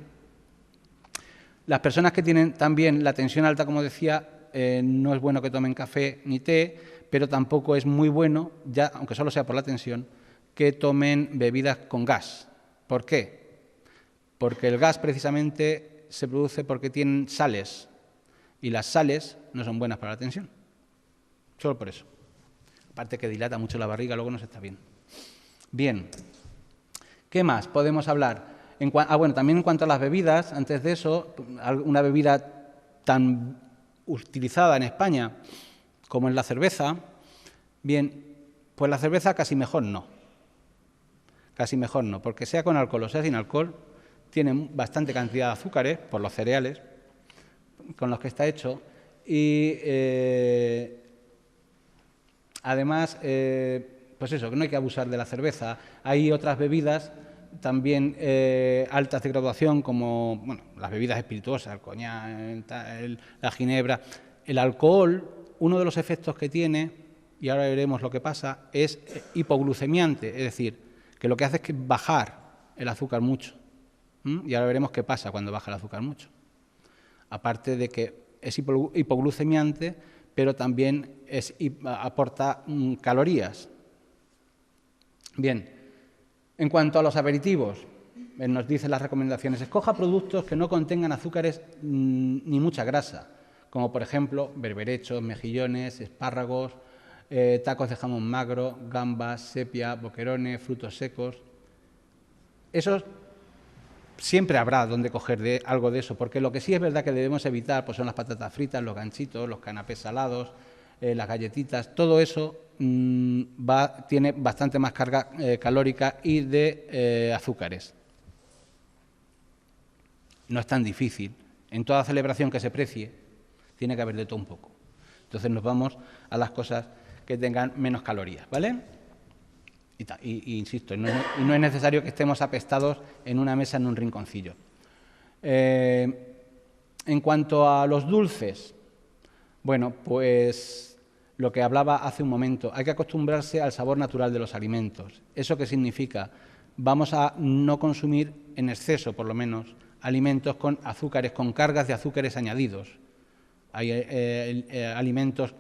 Las personas que tienen también la tensión alta, como decía, no es bueno que tomen café ni té, pero tampoco es muy bueno, ya, aunque solo sea por la tensión, que tomen bebidas con gas. ¿Por qué? Porque el gas precisamente se produce porque tienen sales, y las sales no son buenas para la tensión. Solo por eso. Aparte que dilata mucho la barriga, luego no se está bien. Bien. ¿Qué más podemos hablar? Bueno, también en cuanto a las bebidas, antes de eso, una bebida tan utilizada en España como es la cerveza, bien, pues la cerveza casi mejor no. Casi mejor no, porque sea con alcohol o sea sin alcohol, tiene bastante cantidad de azúcares por los cereales con los que está hecho y además, pues eso, que no hay que abusar de la cerveza. Hay otras bebidas también altas de graduación como bueno, las bebidas espirituosas, el coñac, la ginebra. El alcohol, uno de los efectos que tiene, y ahora veremos lo que pasa, es hipoglucemiante, es decir, que lo que hace es que bajar el azúcar mucho. Y ahora veremos qué pasa cuando baja el azúcar mucho. Aparte de que es hipoglucemiante, pero también aporta calorías. Bien, en cuanto a los aperitivos, nos dicen las recomendaciones, escoja productos que no contengan azúcares ni mucha grasa, como por ejemplo berberechos, mejillones, espárragos, tacos de jamón magro, gambas, sepia, boquerones, frutos secos. Esos siempre habrá donde coger algo de eso, porque lo que sí es verdad que debemos evitar pues son las patatas fritas, los ganchitos, los canapés salados, las galletitas, todo eso tiene bastante más carga calórica y de azúcares. No es tan difícil. En toda celebración que se precie, tiene que haber de todo un poco. Entonces nos vamos a las cosas que tengan menos calorías, ¿vale? Y insisto, no es necesario que estemos apestados en una mesa en un rinconcillo. En cuanto a los dulces, bueno, pues lo que hablaba hace un momento, hay que acostumbrarse al sabor natural de los alimentos. ¿Eso qué significa? Vamos a no consumir en exceso, por lo menos, alimentos con azúcares, con cargas de azúcares añadidos. Hay alimentos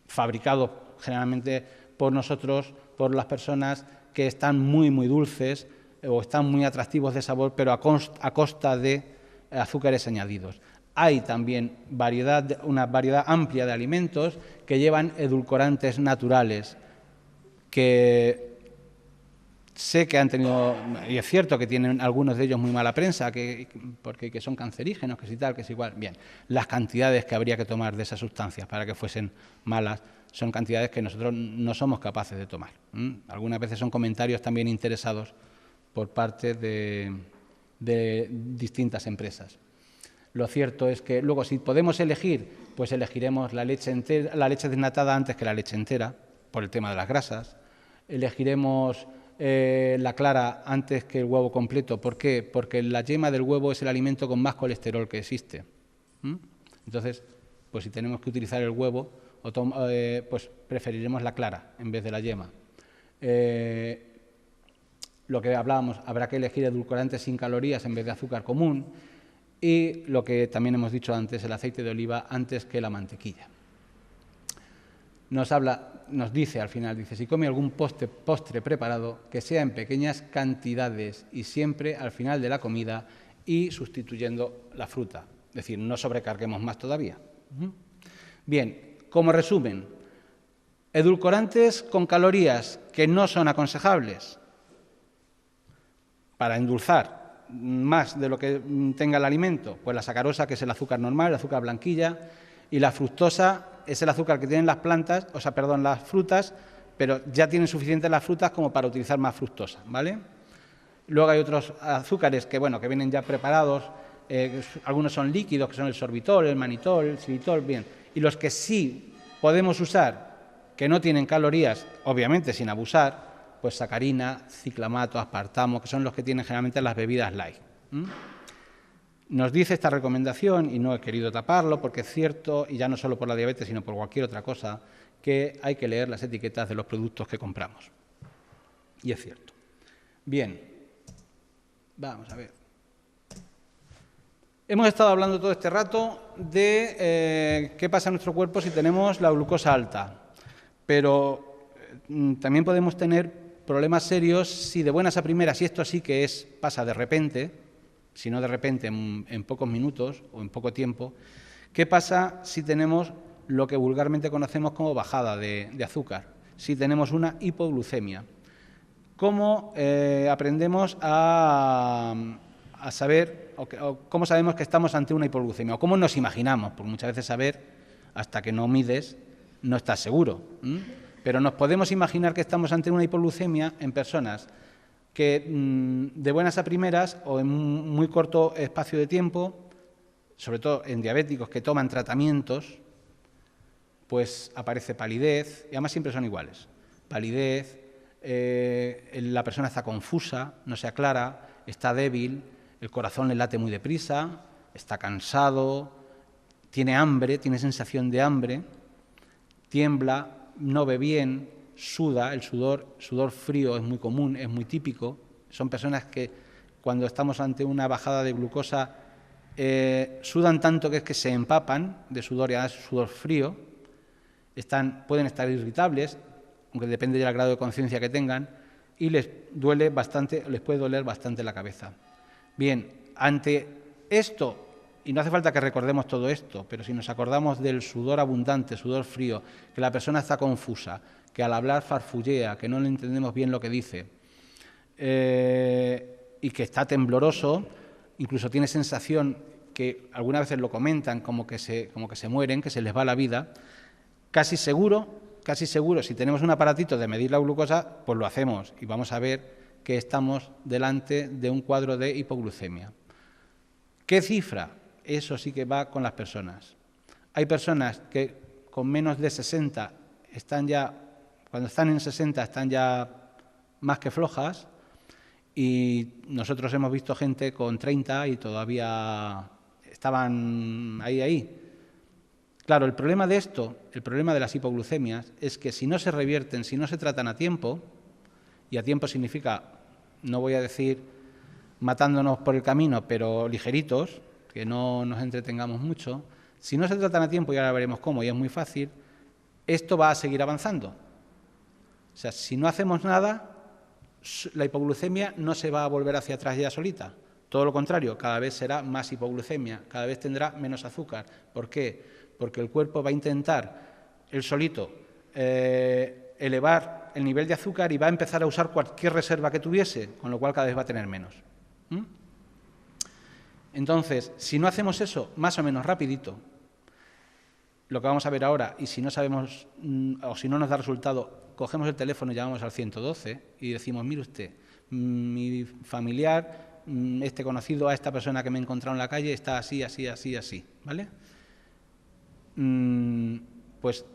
fabricados generalmente por nosotros, por las personas que están muy dulces o están muy atractivos de sabor, pero a costa de azúcares añadidos. Hay también una variedad amplia de alimentos que llevan edulcorantes naturales, que sé que han tenido, y es cierto que tienen algunos de ellos muy mala prensa, porque son cancerígenos, que si tal, que es igual. Bien, las cantidades que habría que tomar de esas sustancias para que fuesen malas son cantidades que nosotros no somos capaces de tomar. Algunas veces son comentarios también interesados por parte de distintas empresas. Lo cierto es que luego, si podemos elegir, pues elegiremos la leche desnatada antes que la leche entera, por el tema de las grasas. Elegiremos la clara antes que el huevo completo. ¿Por qué? Porque la yema del huevo es el alimento con más colesterol que existe. Entonces, pues si tenemos que utilizar el huevo, pues preferiremos la clara en vez de la yema. Lo que hablábamos, habrá que elegir edulcorantes sin calorías en vez de azúcar común. Y lo que también hemos dicho antes, el aceite de oliva antes que la mantequilla. Nos dice al final, dice, si come algún postre preparado, que sea en pequeñas cantidades y siempre al final de la comida y sustituyendo la fruta. Es decir, no sobrecarguemos más todavía. Bien, como resumen, edulcorantes con calorías que no son aconsejables para endulzar más de lo que tenga el alimento, pues la sacarosa, que es el azúcar normal, el azúcar blanquilla, y la fructosa es el azúcar que tienen las plantas, las frutas, pero ya tienen suficiente las frutas como para utilizar más fructosa, ¿vale? Luego hay otros azúcares que vienen ya preparados, algunos son líquidos, que son el sorbitol, el manitol, el xilitol, bien, y los que sí podemos usar, que no tienen calorías, obviamente sin abusar, pues sacarina, ciclamato, aspartamo, que son los que tienen generalmente las bebidas light. Nos dice esta recomendación, y no he querido taparlo porque es cierto, y ya no solo por la diabetes, sino por cualquier otra cosa, que hay que leer las etiquetas de los productos que compramos. Y es cierto. Bien, vamos a ver. Hemos estado hablando todo este rato de qué pasa en nuestro cuerpo si tenemos la glucosa alta, pero también podemos tener problemas serios si de buenas a primeras, y esto sí que pasa de repente, si no de repente en pocos minutos o en poco tiempo, ¿qué pasa si tenemos lo que vulgarmente conocemos como bajada de azúcar? Si tenemos una hipoglucemia. ¿Cómo aprendemos a saber, o cómo sabemos que estamos ante una hipoglucemia? ¿O cómo nos imaginamos? Porque muchas veces saber, hasta que no mides, no estás seguro. Pero nos podemos imaginar que estamos ante una hipoglucemia en personas que de buenas a primeras o en muy corto espacio de tiempo, sobre todo en diabéticos que toman tratamientos, pues aparece palidez, y además siempre son iguales. Palidez, la persona está confusa, no se aclara, está débil, el corazón le late muy deprisa, está cansado, tiene hambre, tiene sensación de hambre, tiembla, no ve bien, suda, el sudor frío es muy común, es muy típico. Son personas que cuando estamos ante una bajada de glucosa sudan tanto que es que se empapan de sudor y además sudor frío, pueden estar irritables, aunque depende del grado de conciencia que tengan, y les puede doler bastante la cabeza. Bien, ante esto, y no hace falta que recordemos todo esto, pero si nos acordamos del sudor abundante, sudor frío, que la persona está confusa, que al hablar farfullea, que no le entendemos bien lo que dice, y que está tembloroso, incluso tiene sensación que algunas veces lo comentan como que se mueren, que se les va la vida, casi seguro, si tenemos un aparatito de medir la glucosa, pues lo hacemos y vamos a ver que estamos delante de un cuadro de hipoglucemia. ¿Qué cifra? Eso sí que va con las personas. Hay personas que con menos de 60 cuando están en 60 están ya más que flojas, y nosotros hemos visto gente con 30 y todavía estaban ahí. Claro, el problema de esto, el problema de las hipoglucemias, es que si no se revierten, si no se tratan a tiempo, y a tiempo significa, no voy a decir matándonos por el camino, pero ligeritos, que no nos entretengamos mucho, si no se tratan a tiempo, y ahora veremos cómo, y es muy fácil, esto va a seguir avanzando. O sea, si no hacemos nada, la hipoglucemia no se va a volver hacia atrás ya solita. Todo lo contrario, cada vez será más hipoglucemia, cada vez tendrá menos azúcar. ¿Por qué? Porque el cuerpo va a intentar, él solito, elevar el nivel de azúcar y va a empezar a usar cualquier reserva que tuviese, con lo cual cada vez va a tener menos. Entonces, si no hacemos eso más o menos rapidito, lo que vamos a ver ahora, y si no sabemos o si no nos da resultado, cogemos el teléfono y llamamos al 112 y decimos, mire usted, mi familiar, este conocido a esta persona que me he encontrado en la calle está así, así, así, así, ¿vale? Pues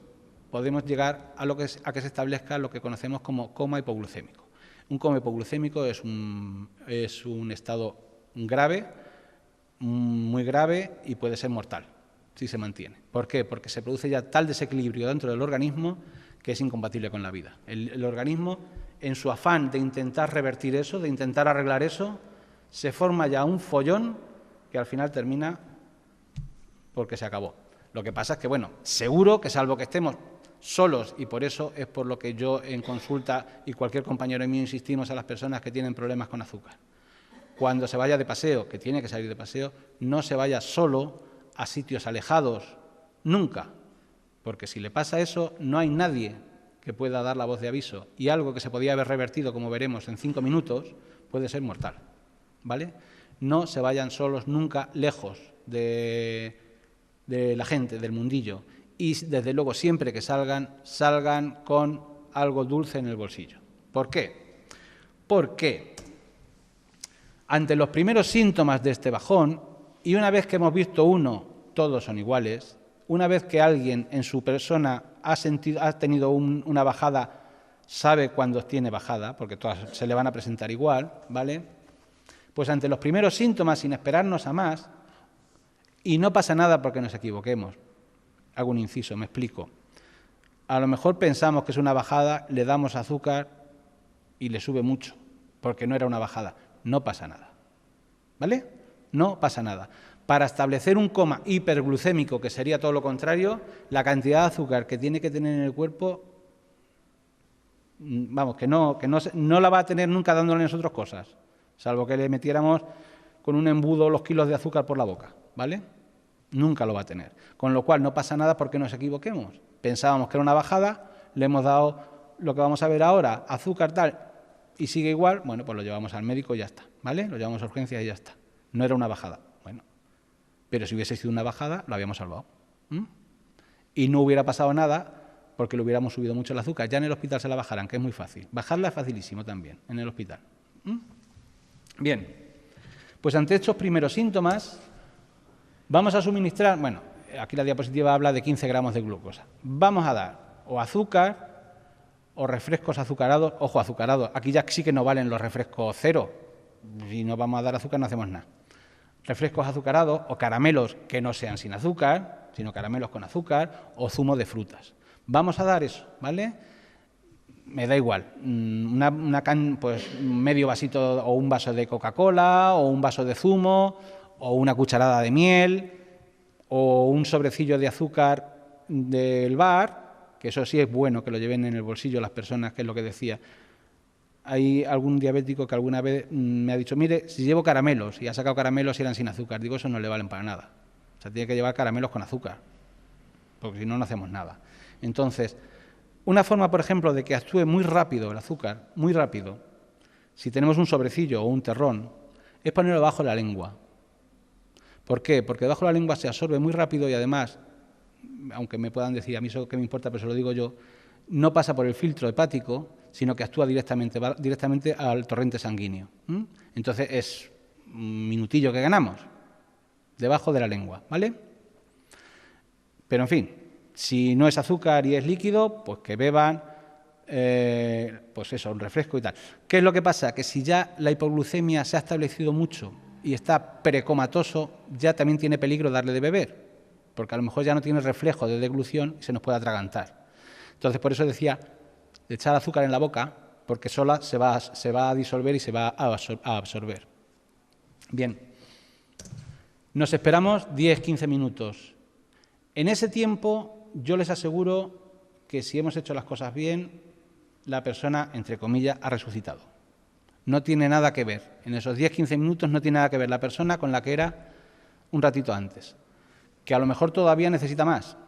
podemos llegar a que se establezca lo que conocemos como coma hipoglucémico. Un coma hipoglucémico es un estado grave, muy grave, y puede ser mortal si se mantiene. ¿Por qué? Porque se produce ya tal desequilibrio dentro del organismo que es incompatible con la vida. El organismo, en su afán de intentar revertir eso, de intentar arreglar eso, se forma ya un follón que al final termina porque se acabó. Lo que pasa es que, bueno, seguro que salvo que estemos solos, y por eso es por lo que yo en consulta y cualquier compañero mío insistimos a las personas que tienen problemas con azúcar. Cuando se vaya de paseo, que tiene que salir de paseo, no se vaya solo a sitios alejados, nunca, porque si le pasa eso no hay nadie que pueda dar la voz de aviso, y algo que se podía haber revertido, como veremos, en 5 minutos, puede ser mortal, ¿vale? No se vayan solos nunca lejos de la gente, del mundillo, y desde luego siempre que salgan con algo dulce en el bolsillo. ¿Por qué? Porque ante los primeros síntomas de este bajón, y una vez que hemos visto uno, todos son iguales, una vez que alguien en su persona ha tenido una bajada, sabe cuándo tiene bajada, porque todas se le van a presentar igual, ¿vale? Pues ante los primeros síntomas, sin esperarnos a más, y no pasa nada porque nos equivoquemos. Hago un inciso, me explico. A lo mejor pensamos que es una bajada, le damos azúcar y le sube mucho, porque no era una bajada. No pasa nada, ¿vale? No pasa nada. Para establecer un coma hiperglucémico, que sería todo lo contrario, la cantidad de azúcar que tiene que tener en el cuerpo, vamos, que no la va a tener nunca dándole nosotros cosas, salvo que le metiéramos con un embudo los kilos de azúcar por la boca, ¿vale? Nunca lo va a tener. Con lo cual no pasa nada porque nos equivoquemos. Pensábamos que era una bajada, le hemos dado lo que vamos a ver ahora, azúcar tal, y sigue igual, bueno, pues lo llevamos al médico y ya está, ¿vale? Lo llevamos a urgencias y ya está. No era una bajada, bueno. Pero si hubiese sido una bajada, lo habíamos salvado. Y no hubiera pasado nada porque le hubiéramos subido mucho el azúcar. Ya en el hospital se la bajarán, que es muy fácil. Bajarla es facilísimo también, en el hospital. Bien, pues ante estos primeros síntomas, vamos a suministrar, bueno, aquí la diapositiva habla de 15 gramos de glucosa. Vamos a dar o azúcar o refrescos azucarados. Ojo, azucarados. Aquí ya sí que no valen los refrescos cero. Si no vamos a dar azúcar no hacemos nada. Refrescos azucarados o caramelos que no sean sin azúcar, sino caramelos con azúcar o zumo de frutas. Vamos a dar eso, ¿vale? Me da igual, pues medio vasito o un vaso de Coca-Cola o un vaso de zumo o una cucharada de miel o un sobrecillo de azúcar del bar, que eso sí es bueno que lo lleven en el bolsillo las personas, que es lo que decía. Hay algún diabético que alguna vez me ha dicho, mire, si llevo caramelos, y ha sacado caramelos y eran sin azúcar, digo, eso no le valen para nada. O sea, tiene que llevar caramelos con azúcar, porque si no, no hacemos nada. Entonces, una forma, por ejemplo, de que actúe muy rápido el azúcar, muy rápido, si tenemos un sobrecillo o un terrón, es ponerlo debajo de la lengua. ¿Por qué? Porque debajo de la lengua se absorbe muy rápido y además, aunque me puedan decir, a mí eso que me importa, pero se lo digo yo, no pasa por el filtro hepático, sino que actúa directamente al torrente sanguíneo. Entonces es un minutillo que ganamos, debajo de la lengua, ¿vale? Pero en fin, si no es azúcar y es líquido, pues que beban, pues eso, un refresco y tal. ¿Qué es lo que pasa? Que si ya la hipoglucemia se ha establecido mucho y está precomatoso, ya también tiene peligro darle de beber, porque a lo mejor ya no tiene reflejo de deglución y se nos puede atragantar. Entonces, por eso decía, de echar azúcar en la boca, porque sola se va a disolver y se va a absorber. Bien, nos esperamos 10-15 minutos. En ese tiempo, yo les aseguro que si hemos hecho las cosas bien, la persona, entre comillas, ha resucitado. No tiene nada que ver. En esos 10-15 minutos no tiene nada que ver la persona con la que era un ratito antes. Que a lo mejor todavía necesita más.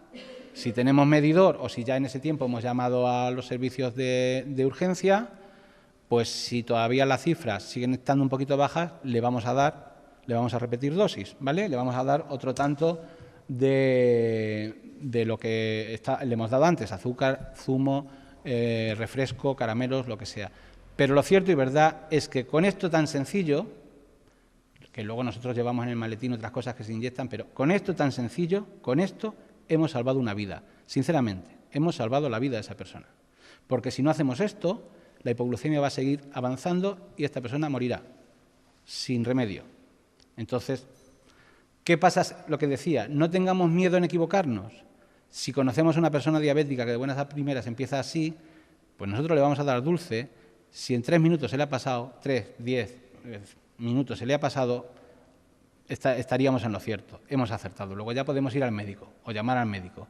Si tenemos medidor o si ya en ese tiempo hemos llamado a los servicios de urgencia, pues si todavía las cifras siguen estando un poquito bajas, le vamos a repetir dosis, ¿vale? Le vamos a dar otro tanto de lo que le hemos dado antes, azúcar, zumo, refresco, caramelos, lo que sea. Pero lo cierto y verdad es que con esto tan sencillo, que luego nosotros llevamos en el maletín otras cosas que se inyectan, pero con esto tan sencillo, con esto hemos salvado una vida. Sinceramente, hemos salvado la vida de esa persona. Porque si no hacemos esto, la hipoglucemia va a seguir avanzando y esta persona morirá, sin remedio. Entonces, ¿qué pasa? Lo que decía, no tengamos miedo en equivocarnos. Si conocemos a una persona diabética que de buenas a primeras empieza así, pues nosotros le vamos a dar dulce. Si en 3 minutos se le ha pasado, 10 minutos se le ha pasado, estaríamos en lo cierto, hemos acertado. Luego ya podemos ir al médico o llamar al médico.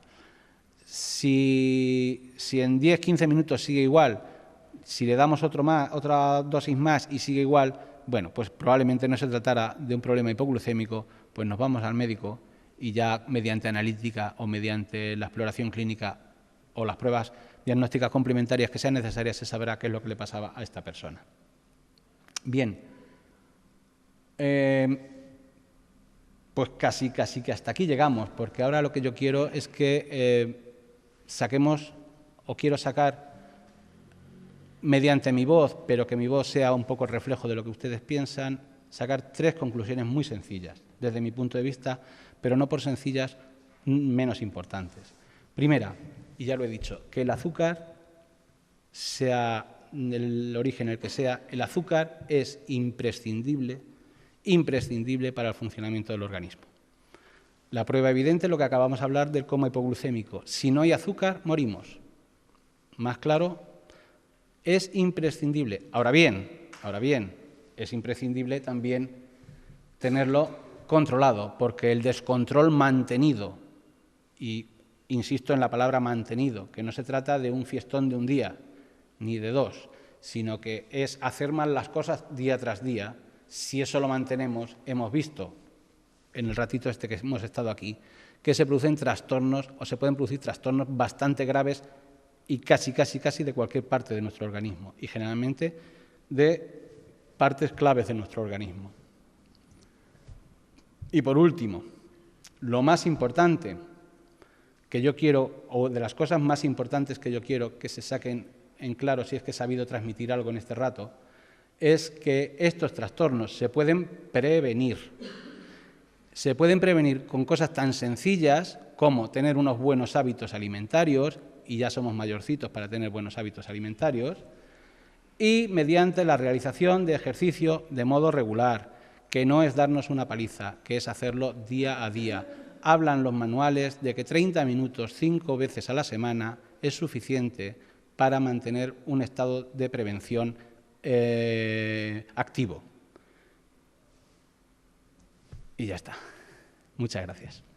Si en 10-15 minutos sigue igual, si le damos otra dosis más y sigue igual, bueno, pues probablemente no se tratara de un problema hipoglucémico, pues nos vamos al médico y ya mediante analítica o mediante la exploración clínica o las pruebas diagnósticas complementarias que sean necesarias se sabrá qué es lo que le pasaba a esta persona. Bien. Pues casi que hasta aquí llegamos, porque ahora lo que yo quiero es que saquemos, o quiero sacar mediante mi voz, pero que mi voz sea un poco reflejo de lo que ustedes piensan, sacar 3 conclusiones muy sencillas, desde mi punto de vista, pero no por sencillas menos importantes. Primera, y ya lo he dicho, que el azúcar, sea el origen el que sea, el azúcar es imprescindible para el funcionamiento del organismo. La prueba evidente es lo que acabamos de hablar del coma hipoglucémico. Si no hay azúcar, morimos. Más claro, es imprescindible. Ahora bien, es imprescindible también tenerlo controlado, porque el descontrol mantenido, y insisto en la palabra mantenido, que no se trata de un fiestón de un día, ni de dos, sino que es hacer mal las cosas día tras día. Si eso lo mantenemos, hemos visto en el ratito este que hemos estado aquí, que se producen trastornos o se pueden producir trastornos bastante graves y casi de cualquier parte de nuestro organismo y generalmente de partes claves de nuestro organismo. Y por último, lo más importante que yo quiero, o de las cosas más importantes que yo quiero que se saquen en claro, si es que he sabido transmitir algo en este rato, es que estos trastornos se pueden prevenir. Se pueden prevenir con cosas tan sencillas como tener unos buenos hábitos alimentarios, y ya somos mayorcitos para tener buenos hábitos alimentarios, y mediante la realización de ejercicio de modo regular, que no es darnos una paliza, que es hacerlo día a día. Hablan los manuales de que 30 minutos 5 veces a la semana es suficiente para mantener un estado de prevención activo. Y ya está. Muchas gracias.